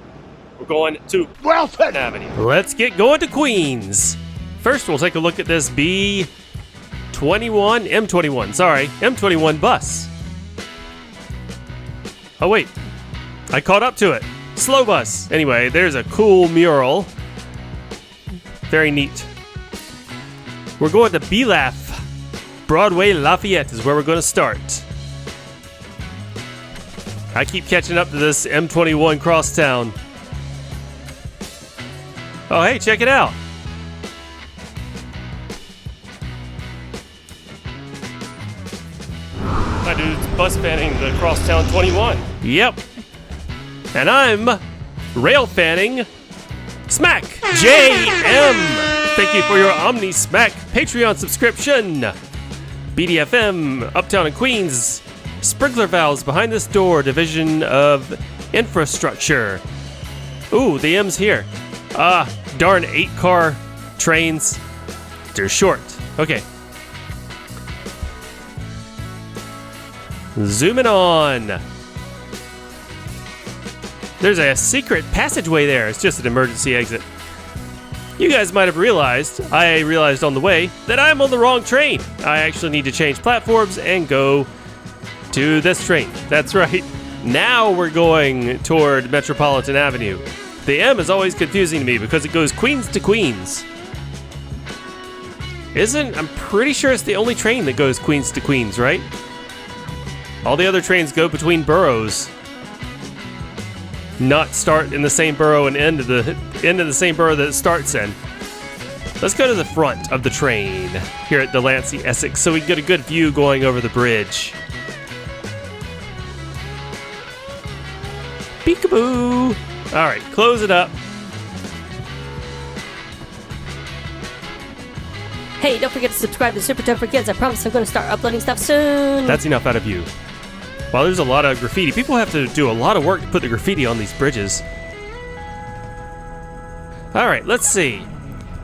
We're going to Welfare Avenue. Let's get going to Queens. First, we'll take a look at this M21 bus. Oh wait, I caught up to it. Slow bus. Anyway, there's a cool mural. Very neat. We're going to BLAF. Broadway Lafayette is where we're going to start. I keep catching up to this M21 crosstown. Oh, hey, check it out. My dude's bus fanning the crosstown 21. Yep. And I'm rail fanning Smack JM. Thank you for your Omni Smack Patreon subscription. BDFM, Uptown and Queens. Sprinkler valves behind this door, division of infrastructure. Ooh, the M's here. Darn 8-car trains. They're short. Okay. Zooming on. There's a secret passageway there. It's just an emergency exit. You guys might have realized, I realized on the way, that I'm on the wrong train. I actually need to change platforms and go to this train. That's right. Now we're going toward Metropolitan Avenue. The M is always confusing to me because it goes Queens to Queens. I'm pretty sure it's the only train that goes Queens to Queens, right? All the other trains go between boroughs. Not start in the same borough and end of the same borough that it starts in. Let's go to the front of the train here at Delancey, Essex, so we can get a good view going over the bridge. Peekaboo! All right, close it up. Hey, don't forget to subscribe to Super Tough for Kids. I promise I'm going to start uploading stuff soon. That's enough out of you. Well, there's a lot of graffiti. People have to do a lot of work to put the graffiti on these bridges. All right, let's see.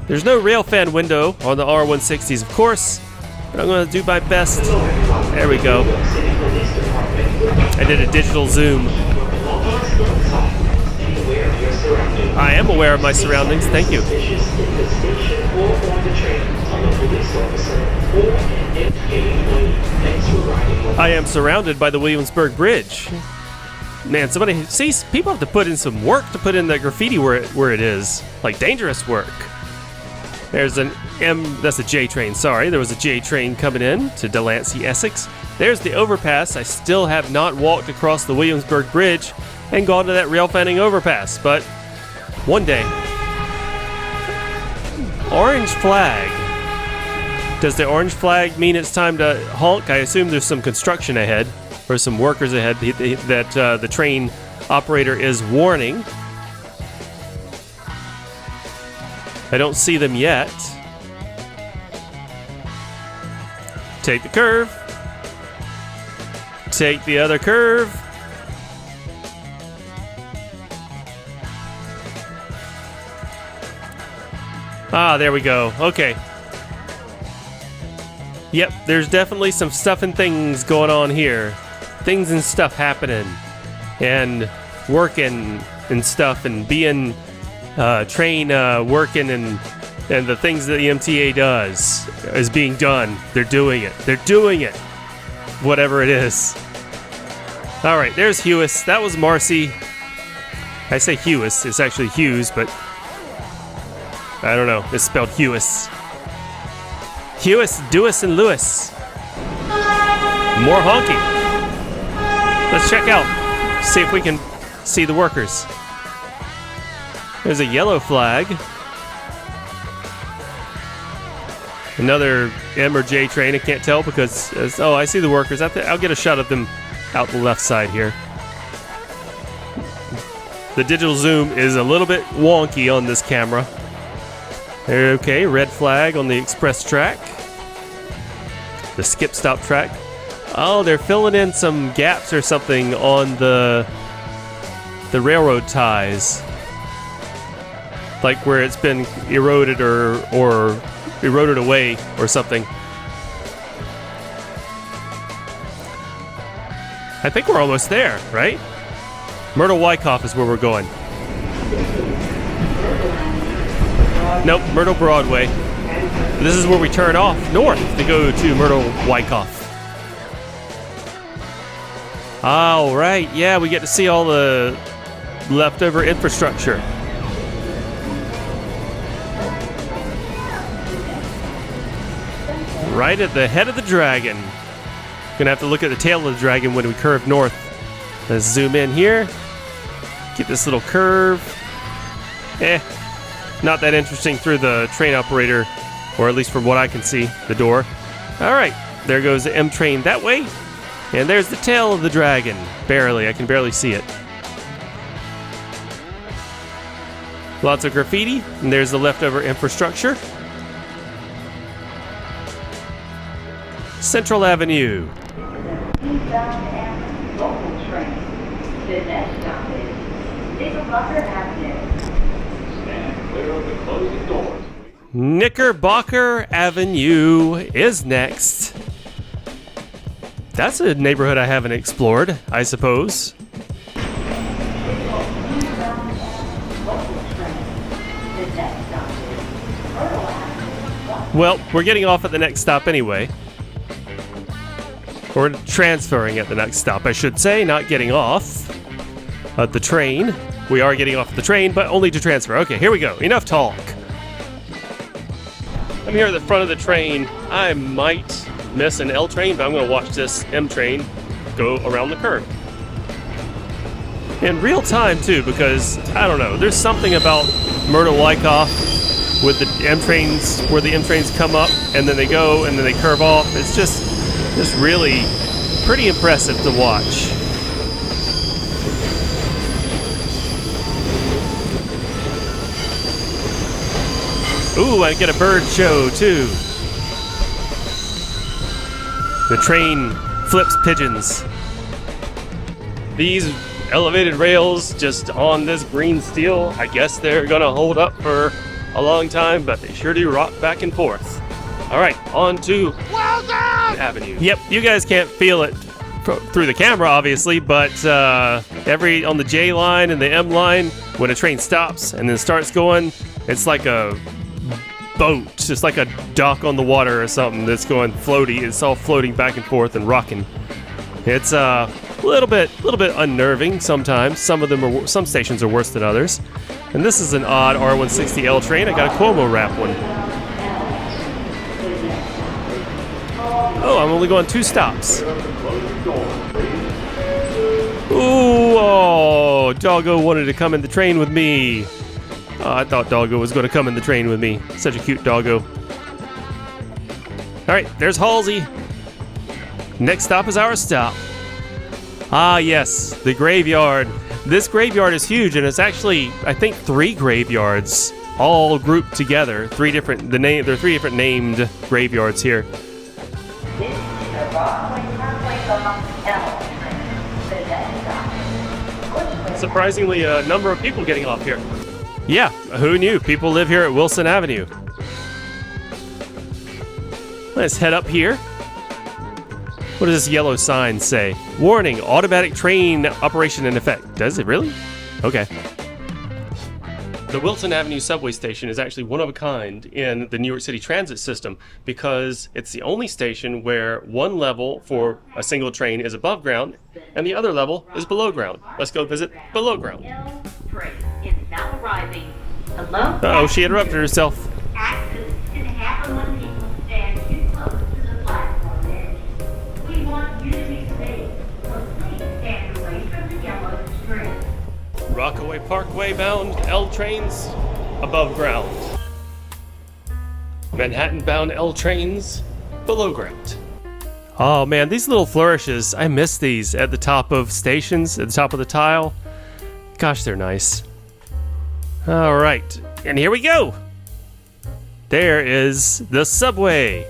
There's no rail fan window on the R160s, of course, but I'm going to do my best. There we go. I did a digital zoom. I am aware of my surroundings. Thank you. I am surrounded by the Williamsburg Bridge. Man, people have to put in some work to put in the graffiti where it is. Like dangerous work. There's an that's a J train, sorry. There was a J train coming in to Delancey, Essex. There's the overpass. I still have not walked across the Williamsburg Bridge and gone to that rail fanning overpass, but one day. Orange flag. Does the orange flag mean it's time to honk? I assume there's some construction ahead, or some workers ahead that the train operator is warning. I don't see them yet. Take the curve. Take the other curve. Ah, there we go. Okay. Yep, there's definitely some stuff and things going on here. Things and stuff happening. And working and stuff and being train working and the things that the MTA does is being done. They're doing it. They're doing it. Whatever it is. All right, there's Hewis. That was Marcy. I say Hewis. It's actually Hughes, but I don't know. It's spelled Hewis. Hewis, Dewis, and Lewis. More honking. Let's check out. See if we can see the workers. There's a yellow flag. Another M or J train. I can't tell because... oh, I see the workers. I'll get a shot of them out the left side here. The digital zoom is a little bit wonky on this camera. Okay, red flag on the express track. The skip stop track. Oh, they're filling in some gaps or something on the railroad ties. Like where it's been eroded or eroded away or something. I think we're almost there, right? Myrtle Wyckoff is where we're going. Nope, Myrtle Broadway. This is where we turn off north to go to Myrtle Wyckoff. All right, yeah, we get to see all the leftover infrastructure. Right at the head of the dragon. Gonna have to look at the tail of the dragon when we curve north. Let's zoom in here. Get this little curve. Not that interesting through the train operator, or at least from what I can see, the door. All right, there goes the M train that way. And there's the tail of the dragon. Barely, I can barely see it. Lots of graffiti, and there's the leftover infrastructure. Central Avenue. Eastbound Avenue local train. The next stop is Knickerbocker Avenue. Stand clear of the closing doors. Knickerbocker Avenue is next. That's a neighborhood I haven't explored, I suppose. Well, we're getting off at the next stop anyway. Or transferring at the next stop, I should say, not getting off at the train. We are getting off the train, but only to transfer. Okay, here we go. Enough talk. I'm here at the front of the train. I might miss an L train, but I'm going to watch this M train go around the curve. In real time, too, because, I don't know, there's something about Myrtle Wyckoff with the M trains, where the M trains come up, and then they go, and then they curve off. It's just really pretty impressive to watch. Ooh, I get a bird show, too. The train flips pigeons. These elevated rails just on this green steel, I guess they're gonna hold up for a long time, but they sure do rock back and forth. All right, on to Avenue. Yep, you guys can't feel it through the camera, obviously, but on the J line and the M line, when a train stops and then starts going, it's like a boat, just like a dock on the water or something that's going floaty. It's all floating back and forth and rocking. It's a little bit unnerving sometimes. Some stations are worse than others. And this is an odd R160L train. I got a Cuomo wrap one. Oh, I'm only going 2 stops. Ooh, oh, Doggo wanted to come in the train with me. Oh, I thought Doggo was going to come in the train with me. Such a cute doggo. All right, there's Halsey. Next stop is our stop. Ah, yes, the graveyard. This graveyard is huge, and it's actually, I think, 3 graveyards all grouped together. There are 3 different named graveyards here. This is the Broadway Junction. The next stop. Surprisingly, a number of people getting off here. Yeah, who knew? People live here at Wilson Avenue. Let's head up here. What does this yellow sign say? Warning, automatic train operation in effect. Does it really? Okay. The Wilson Avenue subway station is actually one of a kind in the New York City transit system because it's the only station where one level for a single train is above ground and the other level is below ground. Let's go visit below ground. Train is now arriving. Hello? Uh-oh, she interrupted herself. Accidents can happen when people stand too close to the platform edge. We want you to be safe, so please stand away from the yellow string. Rockaway Parkway bound L trains above ground. Manhattan bound L trains below ground. Oh man, these little flourishes, I miss these at the top of stations, at the top of the tile. Gosh, they're nice. All right, and here we go. There is the subway.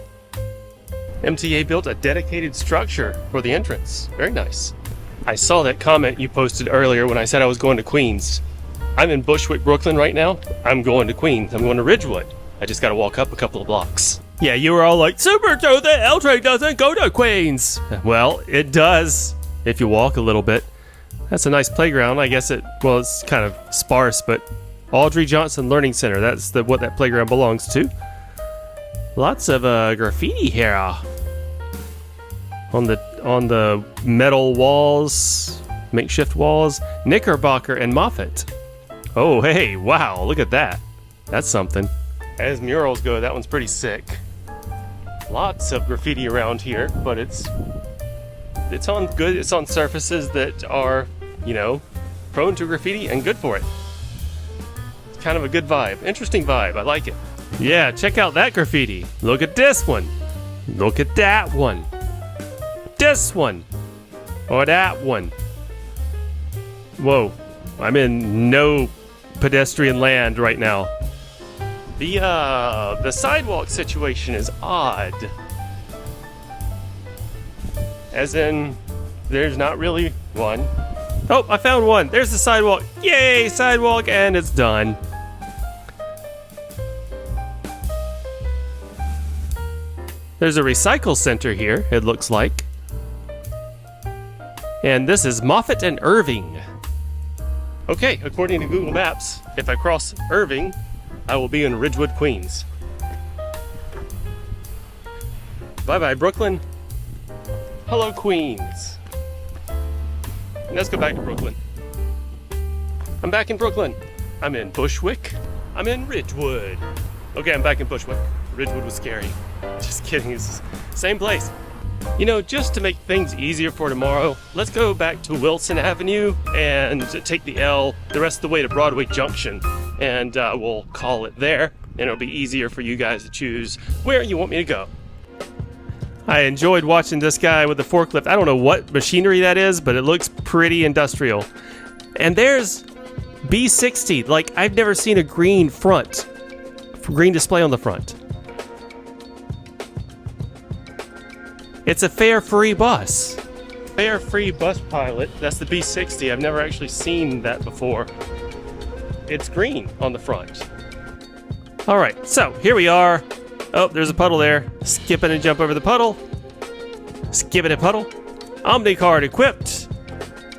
MTA built a dedicated structure for the entrance. Very nice. I saw that comment you posted earlier when I said I was going to Queens. I'm in Bushwick, Brooklyn right now. I'm going to Queens. I'm going to Ridgewood. I just got to walk up a couple of blocks. Yeah, you were all like, Super Joe, the L train doesn't go to Queens. Well, it does if you walk a little bit. That's a nice playground. I guess it's kind of sparse, but Audrey Johnson Learning Center, that's what that playground belongs to. Lots of graffiti here on the metal walls, makeshift walls. Knickerbocker and Moffat. Oh, hey, wow, look at that. That's something. As murals go, that one's pretty sick. Lots of graffiti around here, but it's on surfaces that are, prone to graffiti and good for it. It's kind of a good vibe. Interesting vibe. I like it. Yeah, check out that graffiti. Look at this one. Look at that one. This one. Or that one. Whoa. I'm in no pedestrian land right now. The sidewalk situation is odd. As in, there's not really one. Oh, I found one. There's the sidewalk. Yay, sidewalk, and it's done. There's a recycle center here, it looks like. And this is Moffat and Irving. Okay, according to Google Maps, if I cross Irving, I will be in Ridgewood, Queens. Bye-bye, Brooklyn. Hello, Queens. Let's go back to Brooklyn. I'm back in Brooklyn. I'm in Bushwick. I'm in Ridgewood. Okay, I'm back in Bushwick. Ridgewood was scary. Just kidding, it's the same place. Just to make things easier for tomorrow, let's go back to Wilson Avenue and take the rest of the way to Broadway Junction. And we'll call it there, and it'll be easier for you guys to choose where you want me to go. I enjoyed watching this guy with the forklift. I don't know what machinery that is, but it looks pretty industrial. And there's B60. Like, I've never seen a green display on the front. It's a fare-free bus. Fare-free bus pilot. That's the B60. I've never actually seen that before. It's green on the front. All right, so here we are. Oh, there's a puddle there. Skip it and jump over the puddle. Skip it and puddle. Omni card equipped.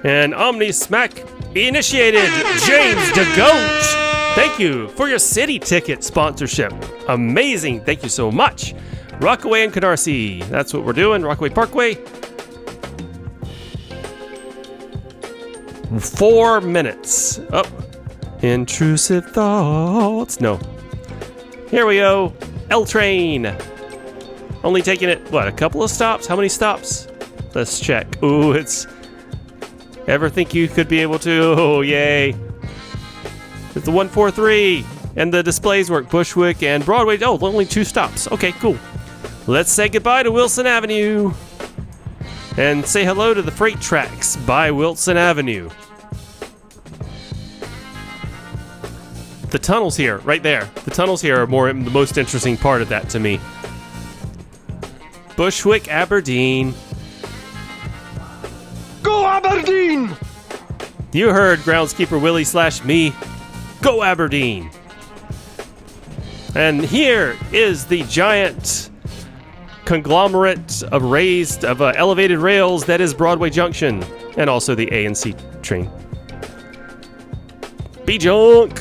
And Omni smack initiated. James DeGoat. Thank you for your city ticket sponsorship. Amazing. Thank you so much. Rockaway and Canarsie. That's what we're doing. Rockaway Parkway. 4 minutes. Oh, intrusive thoughts. No. Here we go. L train. Only taking it, what, a couple of stops? How many stops? Let's check. Ooh, it's... Ever think you could be able to? Oh, yay. It's the 143. And the displays work. Bushwick and Broadway. Oh, only 2 stops. Okay, cool. Let's say goodbye to Wilson Avenue. And say hello to the freight tracks by Wilson Avenue. The tunnels here, right there. The tunnels here are the most interesting part of that to me. Bushwick, Aberdeen. Go Aberdeen! You heard groundskeeper Willie / me. Go Aberdeen! And here is the giant conglomerate of elevated rails that is Broadway Junction, and also the A&C train. B-Junk!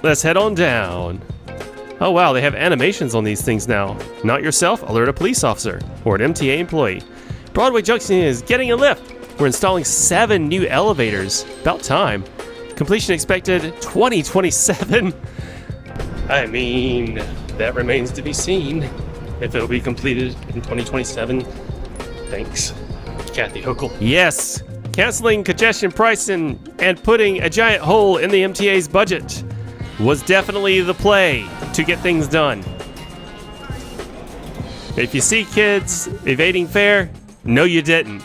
Let's head on down. Oh wow, they have animations on these things now. Not yourself, alert a police officer or an MTA employee. Broadway Junction is getting a lift. We're installing 7 new elevators. About time. Completion expected 2027. I mean, that remains to be seen. If it'll be completed in 2027. Thanks, Kathy Hochul. Yes, canceling congestion pricing and putting a giant hole in the MTA's budget was definitely the play to get things done. If you see kids evading fare, no you didn't.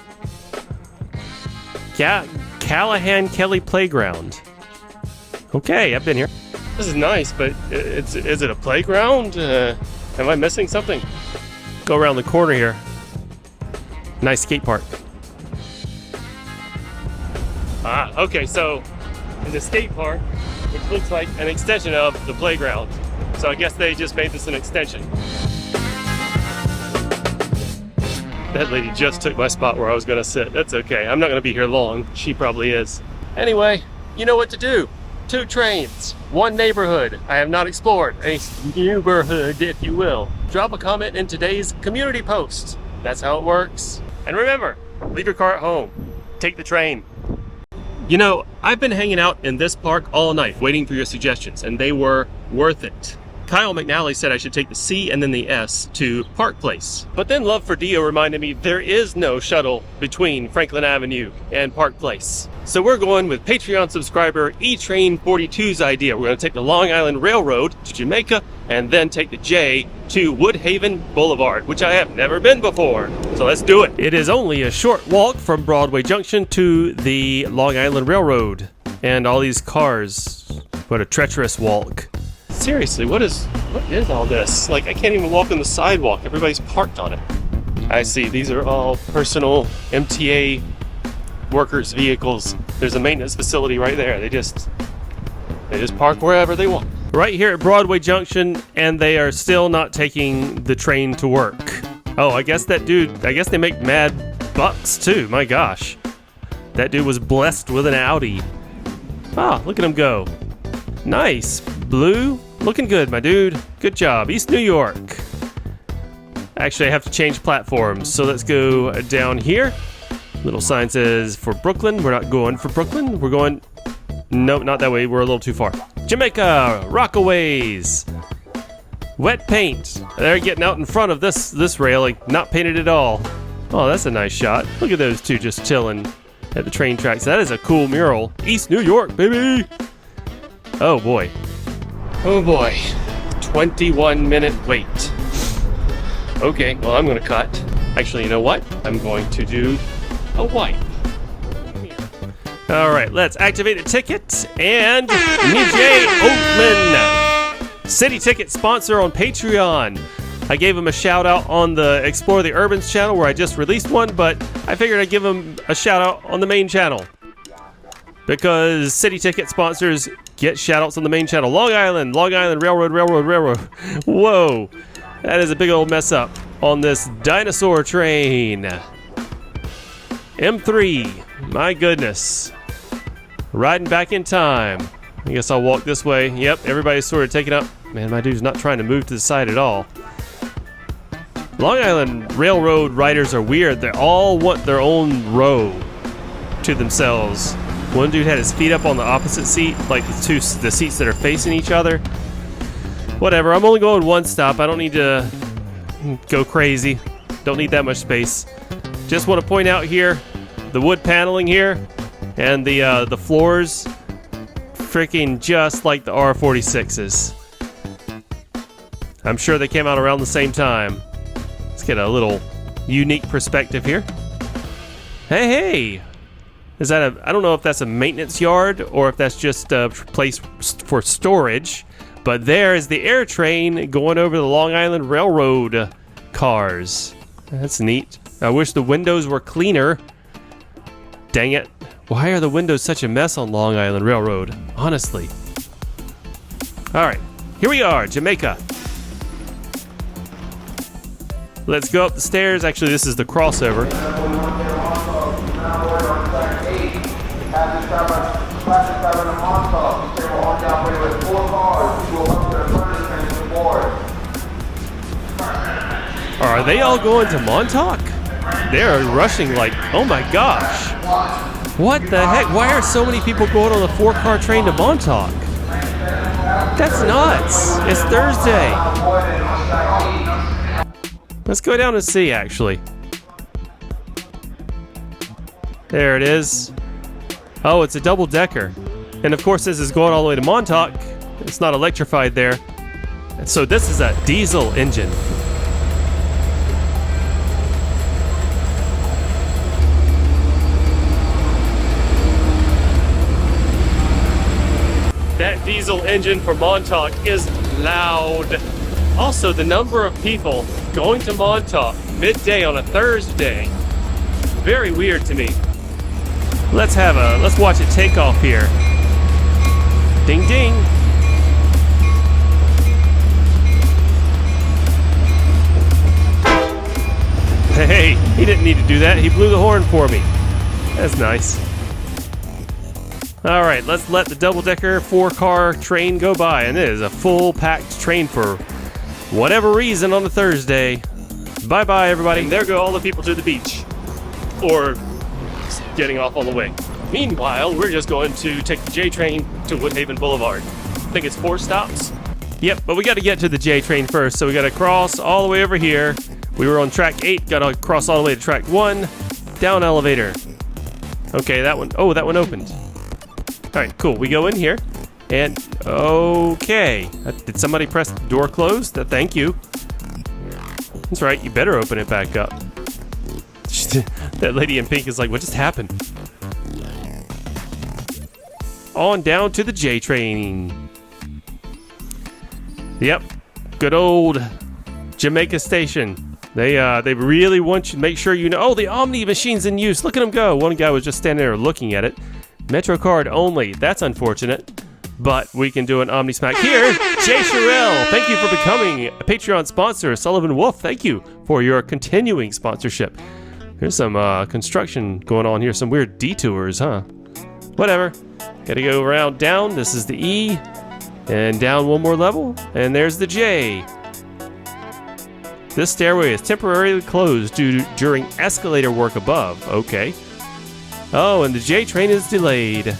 Callahan Kelly Playground. Okay, I've been here. This is nice, but is it a playground? Am I missing something? Go around the corner here. Nice skate park. Okay, so in the skate park, which looks like an extension of the playground. So I guess they just made this an extension. That lady just took my spot where I was gonna sit. That's okay, I'm not gonna be here long. She probably is. Anyway, you know what to do. 2 trains, 1 neighborhood I have not explored, a neighborhood, if you will. Drop a comment in today's community post. That's how it works. And remember, leave your car at home. Take the train. You know, I've been hanging out in this park all night waiting for your suggestions, and they were worth it. Kyle McNally said I should take the C and then the S to Park Place. But then Love for Dio reminded me there is no shuttle between Franklin Avenue and Park Place. So we're going with Patreon subscriber E-Train 42's idea. We're going to take the Long Island Railroad to Jamaica and then take the J to Woodhaven Blvd, which I have never been before. So let's do it. It is only a short walk from Broadway Junction to the Long Island Railroad. And all these cars. What a treacherous walk. Seriously, what is all this? Like, I can't even walk on the sidewalk. Everybody's parked on it. I see. These are all personal MTA workers' vehicles. There's a maintenance facility right there. They just park wherever they want. Right here at Broadway Junction, and they are still not taking the train to work. Oh, I guess they make mad bucks too. My gosh. That dude was blessed with an Audi. Ah, look at him go. Nice. Blue. Looking good, my dude. Good job. East New York. Actually, I have to change platforms, so let's go down here. Little sign says for Brooklyn. We're not going for Brooklyn. We're going... Nope, not that way. We're a little too far. Jamaica. Rockaways. Wet paint. They're getting out in front of this rail, like not painted at all. Oh, that's a nice shot. Look at those two just chilling at the train tracks. That is a cool mural. East New York, baby. Oh, boy. Oh boy, 21-minute wait. Okay, well I'm gonna cut. Actually, you know what? I'm going to do a wipe. All right, let's activate the ticket and Nijay Oatman, City Ticket sponsor on Patreon. I gave him a shout out on the Explore the Urbans channel where I just released one, but I figured I'd give him a shout out on the main channel because City Ticket sponsors get shoutouts on the main channel. Long Island Railroad. Whoa, that is a big old mess up on this dinosaur train. M3, my goodness. Riding back in time. I guess I'll walk this way. Yep, everybody's sort of taking up. Man, my dude's not trying to move to the side at all. Long Island Railroad riders are weird. They all want their own row to themselves. One dude had his feet up on the opposite seat, like the seats that are facing each other. Whatever, I'm only going one stop. I don't need to go crazy. Don't need that much space. Just want to point out here, the wood paneling here, and the floors, freaking just like the R46s. I'm sure they came out around the same time. Let's get a little unique perspective here. Hey! Is that I don't know if that's a maintenance yard or if that's just a place for storage, but there is the air train going over the Long Island Railroad cars. That's neat. I wish the windows were cleaner. Dang it. Why are the windows such a mess on Long Island Railroad? Honestly. Alright, here we are, Jamaica. Let's go up the stairs. Actually, this is the crossover. Are they all going to Montauk? They're rushing like, oh my gosh. What the heck? Why are so many people going on a 4-car train to Montauk? That's nuts. It's Thursday. Let's go down and see, actually. There it is. Oh, it's a double-decker. And of course, this is going all the way to Montauk. It's not electrified there. And so this is a diesel engine. That diesel engine for Montauk is loud. Also, the number of people going to Montauk midday on a Thursday, very weird to me. Let's watch it take off here. Ding ding. Hey, he didn't need to do that. He blew the horn for me. That's nice. All right, let's let the double-decker 4-car train go by, and it is a full-packed train for whatever reason on a Thursday. Bye-bye, everybody. And there go all the people to the beach, or getting off on the way. Meanwhile, we're just going to take the J train to Woodhaven Boulevard. I think it's 4 stops. Yep, but we got to get to the J train first, so we got to cross all the way over here. We were on track 8, got to cross all the way to track 1. Down elevator. Okay, that one. Oh, that one opened. All right, cool. We go in here, and okay. Did somebody press the door closed? Thank you. That's right. You better open it back up. That lady in pink is like, what just happened? On down to the J train. Yep, good old Jamaica station. They really want you to make sure you know. Oh, the Omni machine's in use. Look at them go. One guy was just standing there looking at it. MetroCard only. That's unfortunate. But we can do an Omni Smack here. Jay Sherrill, thank you for becoming a Patreon sponsor. Sullivan Wolf, thank you for your continuing sponsorship. There's some construction going on here. Some weird detours, huh? Whatever. Gotta go around down. This is the E. And down one more level. And there's the J. This stairway is temporarily closed during escalator work above. Okay. Oh, and the J train is delayed.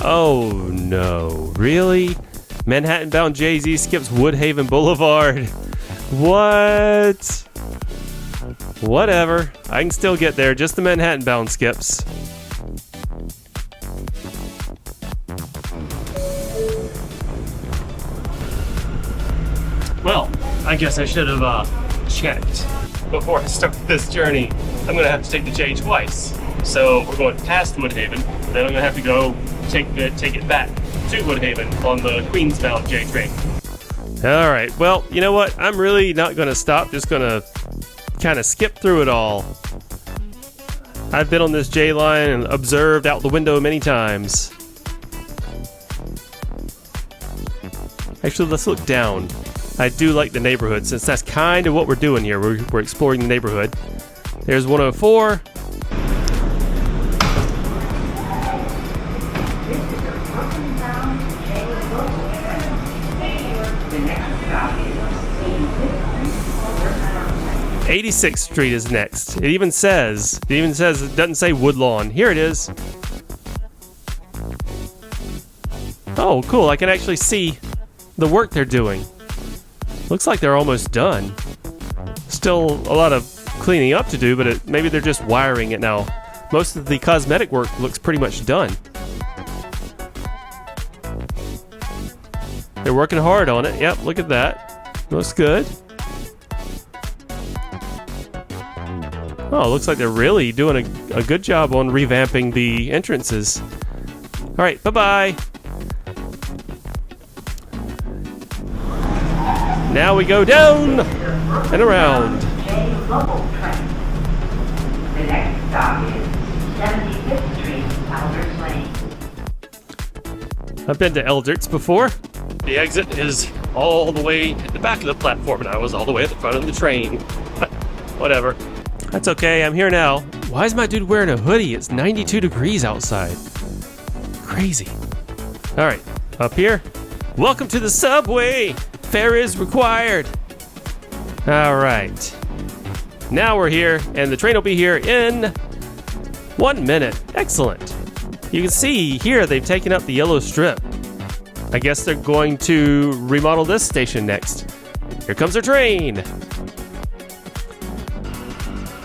Oh no, really? Manhattan-bound Jay-Z skips Woodhaven Boulevard. What? Whatever. I can still get there, just the Manhattan-bound skips. Well, I guess I should have checked before I started this journey. I'm gonna have to take the J twice. So we're going past Woodhaven, then I'm gonna have to go take it back to Woodhaven on the Queens-bound J train. All right, well, you know what? I'm really not gonna stop, just gonna kind of skip through it all. I've been on this J line and observed out the window many times. Actually, let's look down. I do like the neighborhood, since that's kind of what we're doing here. We're exploring the neighborhood. There's 104. The next stop is 86th Street is next. It even says, it doesn't say Woodlawn. Here it is. Oh, cool. I can actually see the work they're doing. Looks like they're almost done. Still a lot of cleaning up to do, but maybe they're just wiring it now. Most of the cosmetic work looks pretty much done. They're working hard on it. Yep, look at that. Looks good. Oh, looks like they're really doing a good job on revamping the entrances. All right, bye-bye. Now we go down and around. Local train. The next stop is 75th Street, Alders Lane. I've been to Eldert's before. The exit is all the way at the back of the platform, and I was all the way at the front of the train. Whatever. That's okay, I'm here now. Why is my dude wearing a hoodie? It's 92 degrees outside. Crazy. All right, up here. Welcome to the subway. Fare is required. All right. Now we're here, and the train will be here in 1 minute. Excellent. You can see here they've taken up the yellow strip. I guess they're going to remodel this station next. Here comes our train.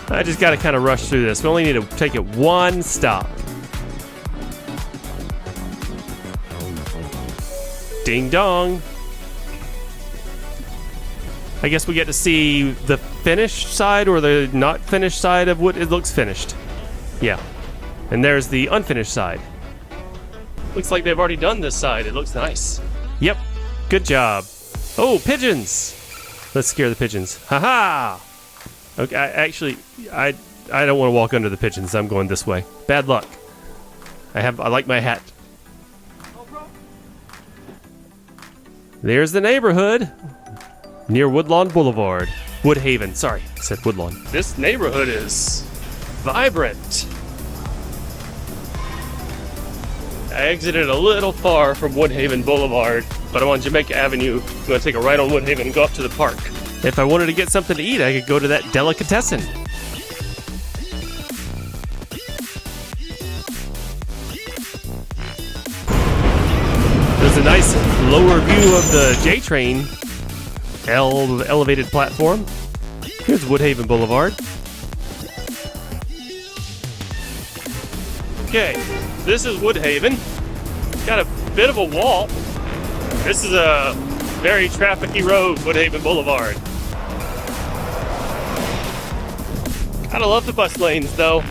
I just got to kind of rush through this. We only need to take it one stop. Ding dong. I guess we get to see the finished side or the not finished side of what it looks finished. Yeah. And there's the unfinished side. Looks like they've already done this side. It looks nice. Yep. Good job. Oh, pigeons. Let's scare the pigeons. Haha. Okay, I don't want to walk under the pigeons. I'm going this way. Bad luck. I like my hat. There's the neighborhood. Near Woodlawn Boulevard. Woodhaven, sorry, I said Woodlawn. This neighborhood is vibrant. I exited a little far from Woodhaven Boulevard, but I'm on Jamaica Avenue. I'm going to take a right on Woodhaven and go up to the park. If I wanted to get something to eat, I could go to that delicatessen. There's a nice lower view of the J train. Elevated platform. Here's Woodhaven Boulevard. Okay, this is Woodhaven. Got a bit of a wall. This is a very trafficy road, Woodhaven Boulevard. Gotta love the bus lanes, though.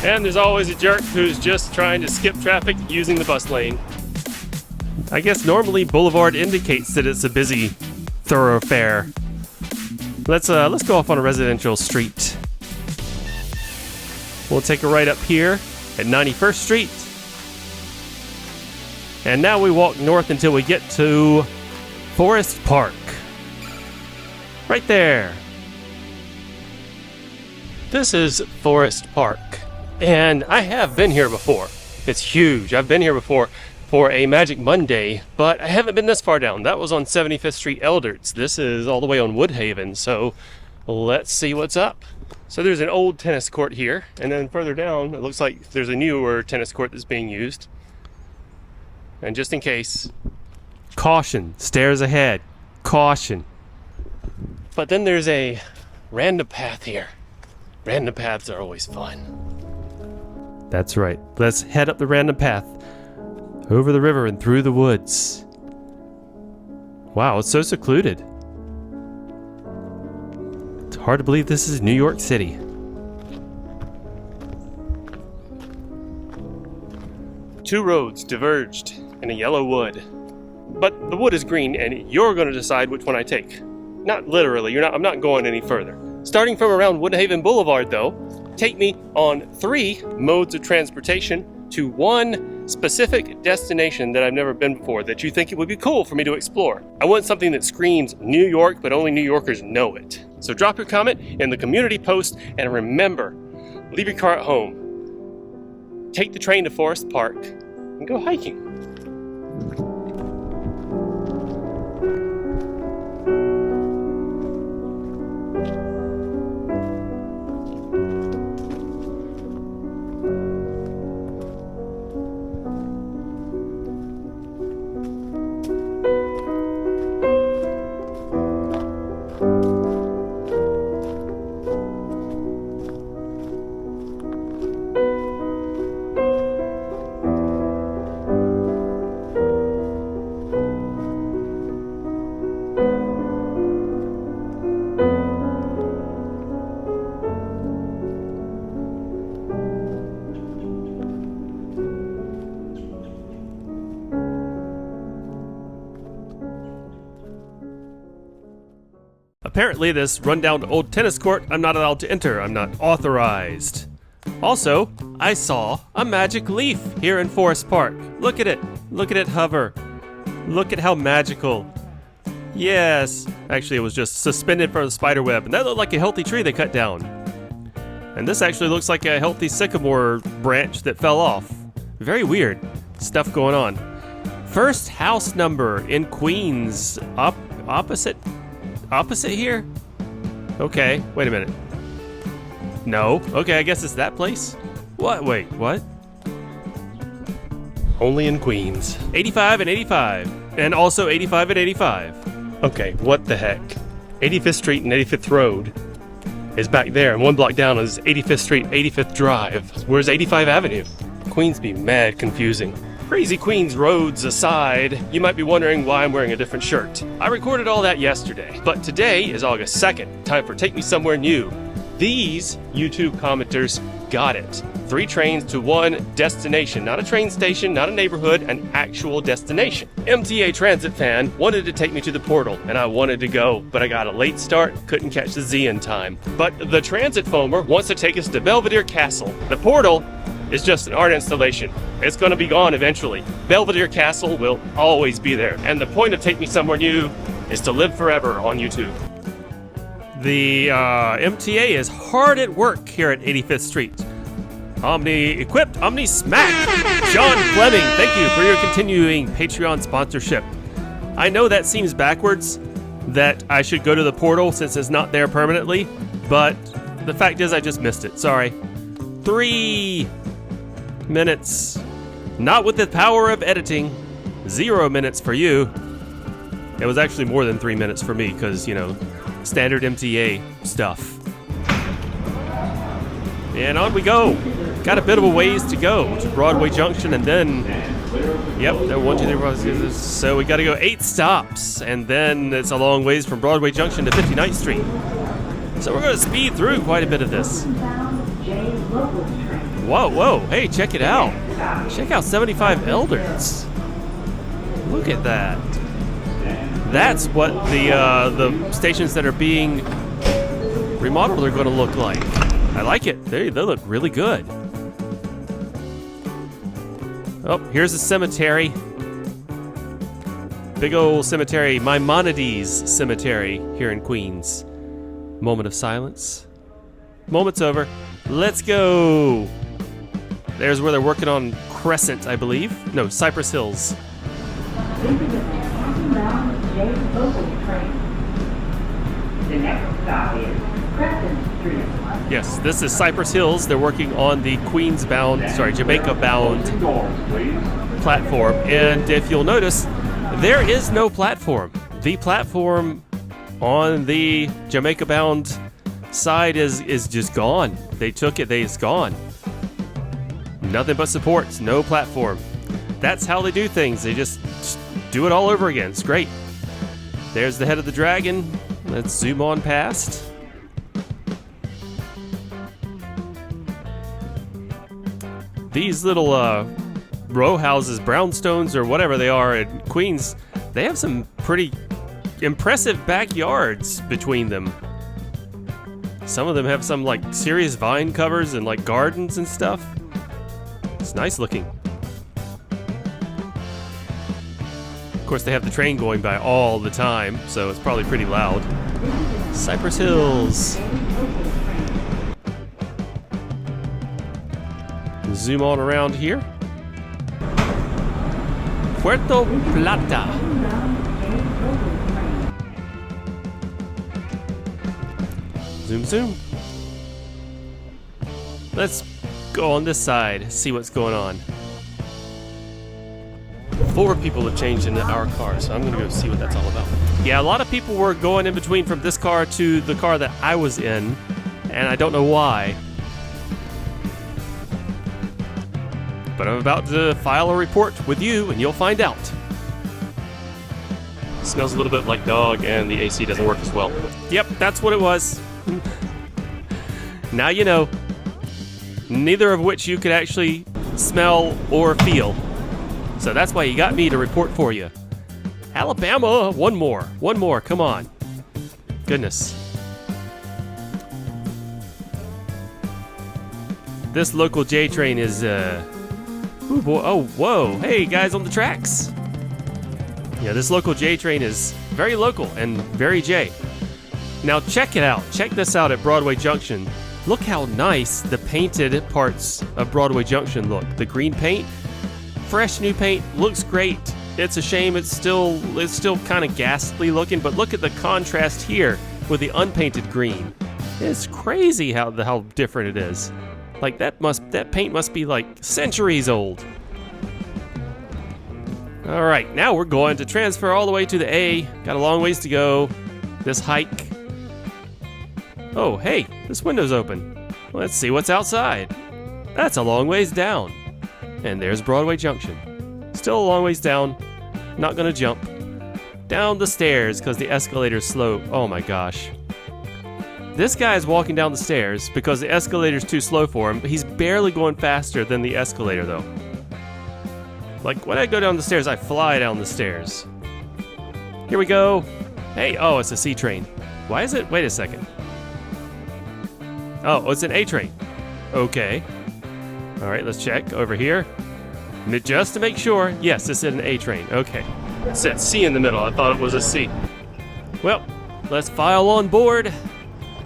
And there's always a jerk who's just trying to skip traffic using the bus lane. I guess normally Boulevard indicates that it's a busy thoroughfare. Let's go off on a residential street. We'll take a right up here at 91st Street. And now we walk north until we get to Forest Park. Right there. This is Forest Park. And I have been here before. It's huge. I've been here before for a Magic Monday, but I haven't been this far down. That was on 75th Street Eldert's. This is all the way on Woodhaven, so let's see what's up. So there's an old tennis court here, and then further down, it looks like there's a newer tennis court that's being used. And just in case, caution, stairs ahead, caution. But then there's a random path here. Random paths are always fun. That's right. Let's head up the random path over the river and through the woods. Wow, it's so secluded. It's hard to believe this is New York City. Two roads diverged in a yellow wood. But the wood is green and you're going to decide which one I take. Not literally, I'm not going any further. Starting from around Woodhaven Boulevard though, take me on 3 modes of transportation to one specific destination that I've never been before that you think it would be cool for me to explore. I want something that screams New York, but only New Yorkers know it. So drop your comment in the community post, and remember, leave your car at home. Take the train to Forest Park and go hiking. Apparently, this rundown old tennis court, I'm not allowed to enter. I'm not authorized. Also, I saw a magic leaf here in Forest Park. Look at it. Look at it hover. Look at how magical. Yes. Actually, it was just suspended from the spider web, and that looked like a healthy tree they cut down. And this actually looks like a healthy sycamore branch that fell off. Very weird stuff going on. First house number in Queens. Opposite here? Okay, wait a minute. No. Okay, I guess it's that place. What? Wait, what? Only in Queens. 85 and 85. And also 85 and 85. Okay, what the heck? 85th Street and 85th Road is back there, and one block down is 85th Street, 85th Drive. Where's 85 Avenue? Queens be mad confusing. Crazy Queens roads aside, you might be wondering why I'm wearing a different shirt. I recorded all that yesterday, but today is August 2nd. Time for Take Me Somewhere New. These YouTube commenters got it. 3 trains to 1 destination. Not a train station, not a neighborhood, an actual destination. MTA Transit fan wanted to take me to the portal, and I wanted to go, but I got a late start, couldn't catch the Z in time. But the TransitFoamer wants to take us to Belvedere Castle. The portal is just an art installation. It's gonna be gone eventually. Belvedere Castle will always be there, and the point of Take Me Somewhere New is to live forever on YouTube. The MTA is hard at work here at 85th Street. Omni-equipped, Omni-smack. John Fleming, thank you for your continuing Patreon sponsorship. I know that seems backwards, that I should go to the portal since it's not there permanently, but the fact is I just missed it, sorry. 3 minutes. Not with the power of editing. 0 minutes for you. It was actually more than 3 minutes for me, because, you know, standard MTA stuff. And on we go. Got a bit of a ways to go to Broadway Junction, and then, yep, 1, 2, 3, 4, 5, 6, 7. So we got to go 8 stops, and then it's a long ways from Broadway Junction to 59th Street. So we're going to speed through quite a bit of this. Whoa, whoa, hey, check it out. Check out 75 Elders. Look at that. That's what the stations that are being remodeled are going to look like. I like it. They look really good. Oh, here's a cemetery. Big old cemetery, Maimonides Cemetery here in Queens. Moment of silence. Moment's over. Let's go. There's where they're working on Crescent, I believe. No, Cypress Hills. The next stop is Crescent Street. Yes, this is Cypress Hills. They're working on the Jamaica-bound platform. And if you'll notice, there is no platform. The platform on the Jamaica-bound side is just gone. They took it, it's gone. Nothing but supports, no platform. That's how they do things. They just do it all over again. It's great. There's the head of the dragon. Let's zoom on past. These little row houses, brownstones or whatever they are in Queens, they have some pretty impressive backyards between them. Some of them have some like serious vine covers and like gardens and stuff. It's nice looking. Of course, they have the train going by all the time, so it's probably pretty loud. Cypress Hills. Zoom on around here. Puerto Plata. Zoom, zoom. Let's go on this side, see what's going on. 4 people have changed into our car, so I'm gonna go see what that's all about. Yeah, a lot of people were going in between from this car to the car that I was in, and I don't know why. But I'm about to file a report with you, and you'll find out. It smells a little bit like dog, and the AC doesn't work as well. Yep, that's what it was. Now you know. Neither of which you could actually smell or feel. So that's why you got me to report for you. Alabama, one more, come on. goodness. This local J train is, ooh, boy. Oh, whoa. Hey, guys on the tracks. Yeah, this local J train is very local and very J. Now check it out. Check this out at Broadway Junction. Look how nice the painted parts of Broadway Junction look. The green paint, fresh new paint, looks great. It's a shame it's still kind of ghastly looking, but look at the contrast here with the unpainted green. It's crazy how different it is. Like that paint must be like centuries old. All right, now we're going to transfer all the way to the A. Got a long ways to go. This hike. Oh, hey, this window's open. Let's see what's outside. That's a long ways down. And there's Broadway Junction. Still a long ways down. Not gonna jump. Down the stairs because the escalator's slow. Oh my gosh. This guy is walking down the stairs because the escalator's too slow for him, but he's barely going faster than the escalator though. Like when I go down the stairs, I fly down the stairs. Here we go. Hey, oh, it's a C train. Why is it? Wait a second. Oh, it's an A train. Okay. All right, let's check over here. Just to make sure. Yes, this is an A train. Okay. It said C in the middle. I thought it was a C. Well, let's file on board.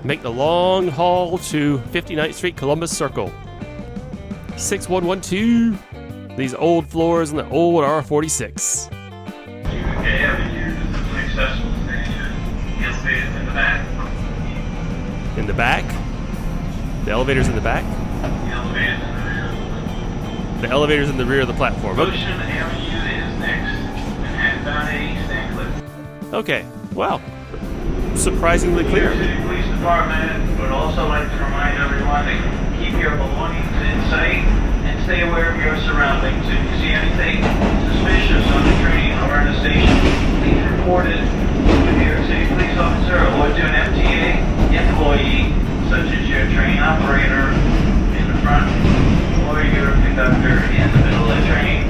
Make the long haul to 59th Street, Columbus Circle. 6112. These old floors in the old R46. Okay, Avenue is an accessible station. Elevators in the back. In the back? The elevator's in the back? The elevators in the rear of the platform. The elevator's in the rear of the platform. Ocean Avenue is next. Manhattan A, St. Cliff. Okay, wow. Surprisingly clear. New York City Police Department would also like to remind everyone to keep your belongings in sight and stay aware of your surroundings. If you see anything suspicious on the train or in the station, please report it to a New York City police officer or to an MTA employee, such as your train operator in the front or your conductor in the middle of the train.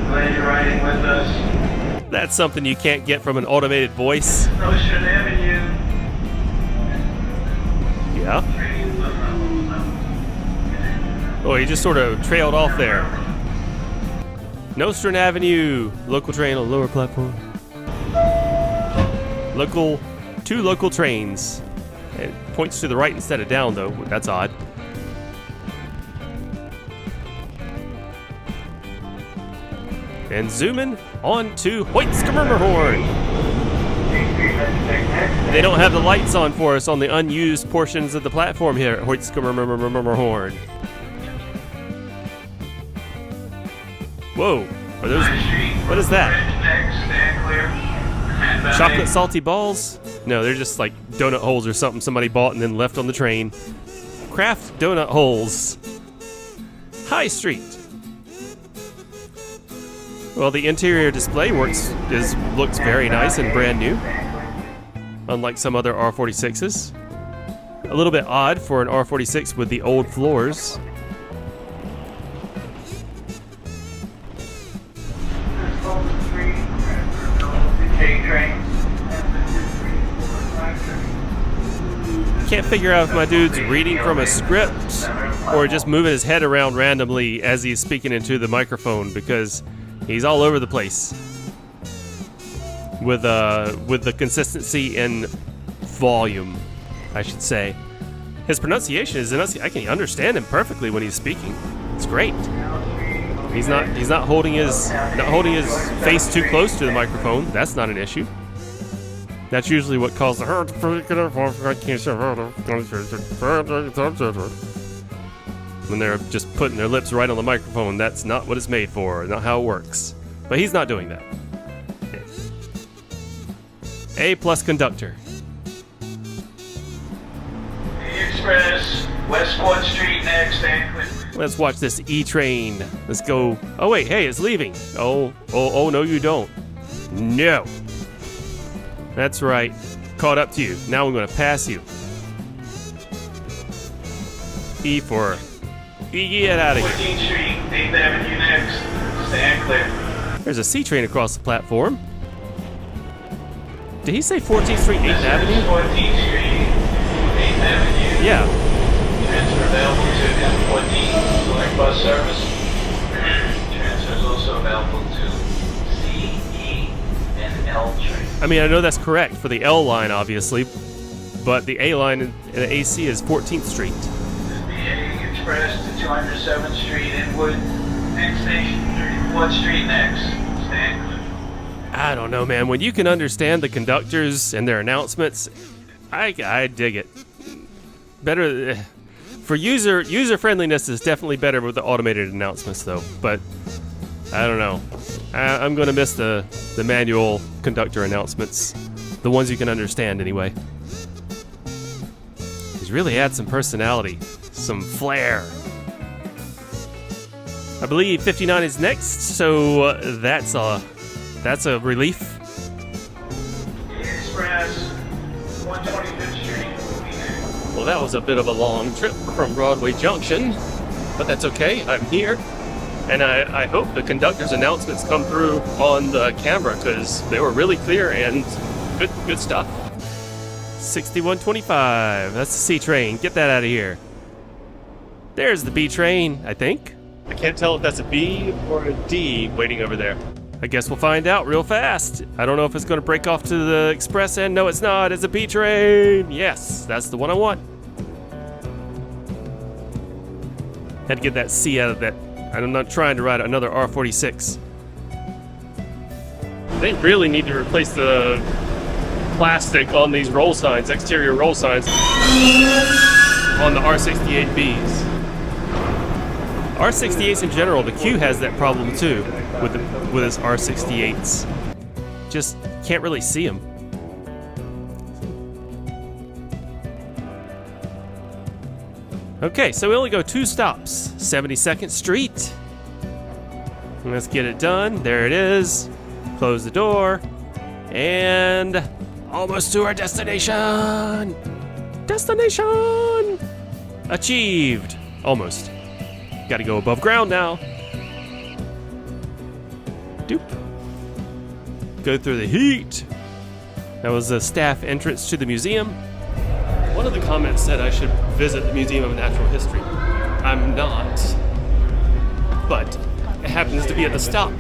Glad you're riding with us. That's something you can't get from an automated voice. Ocean Avenue. Yeah. Oh, he just sort of trailed off there. Nostrand Avenue, local train on lower platform. Two local trains. It points to the right instead of down, though. That's odd. And zooming on to Hoyt-Skirmerhorn. They don't have the lights on for us on the unused portions of the platform here at Hoyt-Skirmerhorn. Whoa, are those? What is that? Chocolate salty balls? No, they're just like donut holes or something somebody bought and then left on the train. Kraft donut holes. High Street. Well, the interior display looks very nice and brand new, unlike some other R46s. A little bit odd for an R46 with the old floors. Can't figure out if my dude's reading from a script or just moving his head around randomly as he's speaking into the microphone, because he's all over the place with the consistency and volume, I should say. His pronunciation is I can understand him perfectly when he's speaking. It's great. He's not holding his face too close to the microphone. That's not an issue. That's usually what causes the when they're just putting their lips right on the microphone. That's not what it's made for, not how it works. But he's not doing that. A plus conductor. Express, West 4th Street next, Let's watch this E train. Let's go. Oh wait, hey, it's leaving. Oh, no you don't. No. That's right. Caught up to you. Now I'm going to pass you. E for... Get out of here. 14th Street, 8th Avenue next. Stand clear. There's a C train across the platform. Did he say 14th Street, 8th This is Avenue? 14th Street, 8th Avenue. Yeah. Transfer available to M14 select bus service. Transfer is also available to C, E, and L train. I mean, I know that's correct for the L line, obviously, but the A line and the AC is 14th Street. The A Express to 207th Street, Inwood. Next station, 34th Street next. Stand clear. I don't know, man. When you can understand the conductors and their announcements, I dig it. Better for user friendliness is definitely better with the automated announcements, though. But I don't know. I'm gonna miss the manual conductor announcements, the ones you can understand anyway. These really add some personality, some flair. I believe 59 is next, so that's a relief. Express, 125th Street, will be next. Well, that was a bit of a long trip from Broadway Junction, but that's okay. I'm here, and I hope the conductor's announcements come through on the camera because they were really clear and good stuff. 6125. That's the C train. Get that out of here. There's the B train, I think. I can't tell if that's a B or a D waiting over there. I guess we'll find out real fast. I don't know if it's going to break off to the express end. No, it's not. It's a B train. Yes, that's the one I want. Had to get that C out of that. I'm not trying to ride another R46. They really need to replace the plastic on these roll signs, exterior roll signs, on the R68Bs. R68s in general, the Q has that problem too with its R68s. Just can't really see them. Okay, so we only go 2 stops. 72nd Street. Let's get it done. There it is. Close the door. And almost to our destination. Destination! Achieved. Almost. Got to go above ground now. Doop. Go through the heat. That was the staff entrance to the museum. One of the comments said I should visit the Museum of Natural History. I'm not. But it happens to be at the stop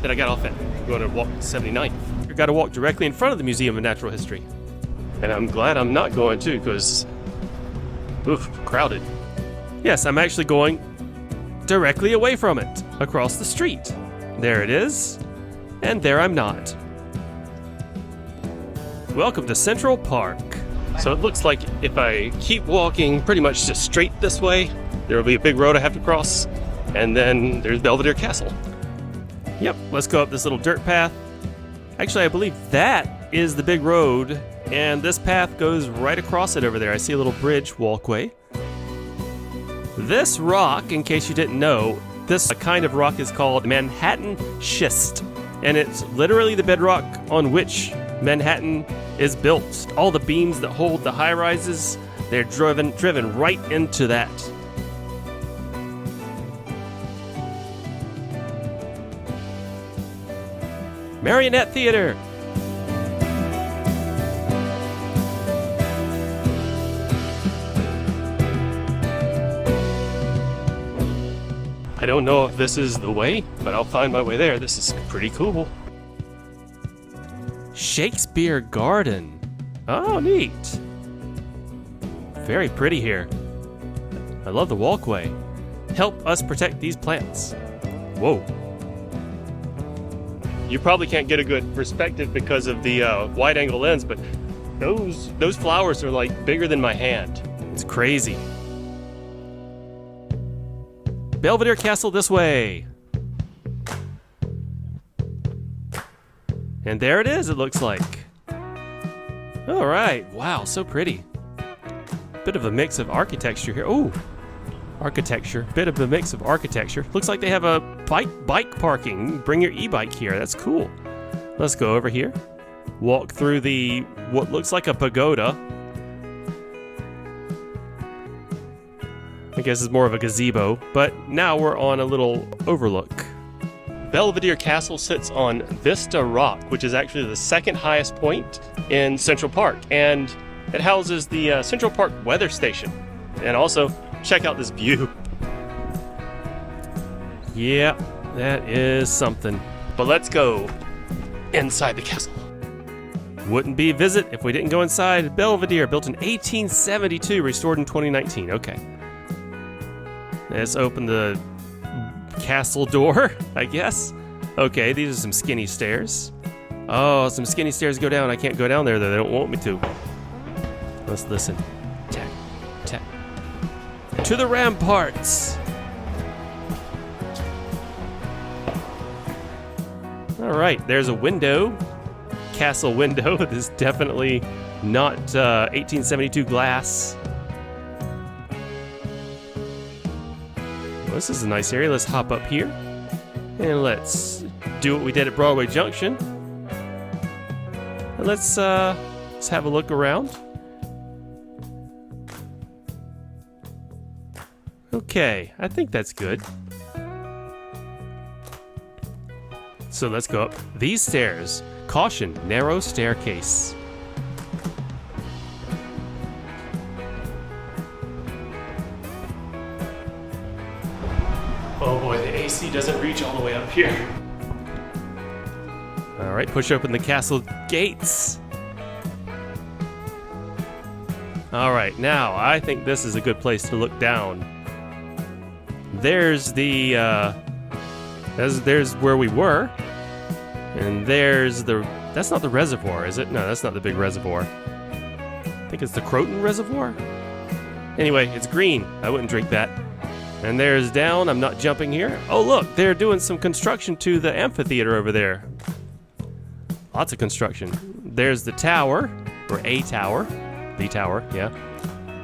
that I got off at. I'm going to walk 79th. I got to walk directly in front of the Museum of Natural History. And I'm glad I'm not going to because, crowded. Yes, I'm actually going directly away from it, across the street. There it is, and there I'm not. Welcome to Central Park. So it looks like if I keep walking pretty much just straight this way, there will be a big road I have to cross, and then there's Belvedere Castle. Yep, let's go up this little dirt path. Actually, I believe that is the big road, and this path goes right across it over there. I see a little bridge walkway. This rock, in case you didn't know, this kind of rock is called Manhattan schist, and it's literally the bedrock on which Manhattan is built. All the beams that hold the high-rises, they're driven right into that. Marionette Theater. I don't know if this is the way, but I'll find my way there. This is pretty cool. Shakespeare Garden. Oh, neat. Very pretty here. I love the walkway. Help us protect these plants. Whoa. You probably can't get a good perspective because of the wide-angle lens, but those flowers are like bigger than my hand. It's crazy. Belvedere Castle this way. And there it is, it looks like. All right, wow, so pretty. Bit of a mix of architecture here. Oh, architecture, bit of a mix of architecture. Looks like they have a bike parking. Bring your e-bike here, that's cool. Let's go over here. Walk through what looks like a pagoda. I guess it's more of a gazebo, but now we're on a little overlook. Belvedere Castle sits on Vista Rock, which is actually the second highest point in Central Park, and it houses the Central Park weather station. And also, check out this view. Yeah, that is something. But let's go inside the castle. Wouldn't be a visit if we didn't go inside. Belvedere, built in 1872, restored in 2019. Okay. Let's open the castle door, I guess. Okay, these are some skinny stairs. Oh, some skinny stairs go down. I can't go down there, though. They don't want me to. Let's listen. Tap, tap. To the ramparts. All right, there's a window. Castle window. This is definitely not 1872 glass. Well, this is a nice area. Let's hop up here. And let's do what we did at Broadway Junction. And let's have a look around. Okay, I think that's good. So let's go up these stairs. Caution, narrow staircase. Oh boy, the AC doesn't reach all the way up here. All right, push open the castle gates. All right, now I think this is a good place to look down. There's the, there's where we were. And there's the... That's not the reservoir, is it? No, that's not the big reservoir. I think it's the Croton Reservoir? Anyway, it's green. I wouldn't drink that. And there's down. I'm not jumping here. Oh, look. They're doing some construction to the amphitheater over there. Lots of construction. There's the tower. Or a tower. The tower, yeah.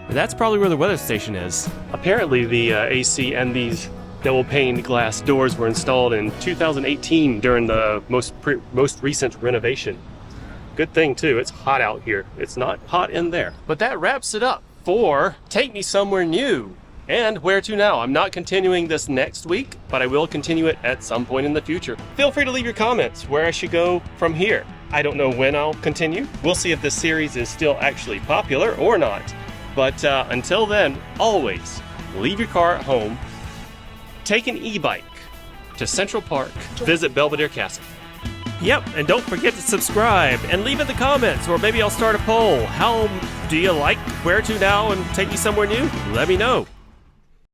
And that's probably where the weather station is. Apparently the AC and these double-paned glass doors were installed in 2018 during the most recent renovation. Good thing, too, it's hot out here. It's not hot in there. But that wraps it up for Take Me Somewhere New. And Where To Now. I'm not continuing this next week, but I will continue it at some point in the future. Feel free to leave your comments where I should go from here. I don't know when I'll continue. We'll see if this series is still actually popular or not. But until then, always leave your car at home. Take an e-bike to Central Park, visit Belvedere Castle. Yep, and don't forget to subscribe and leave in the comments, or maybe I'll start a poll. How do you like Where To Now and Take Me Somewhere New? Let me know.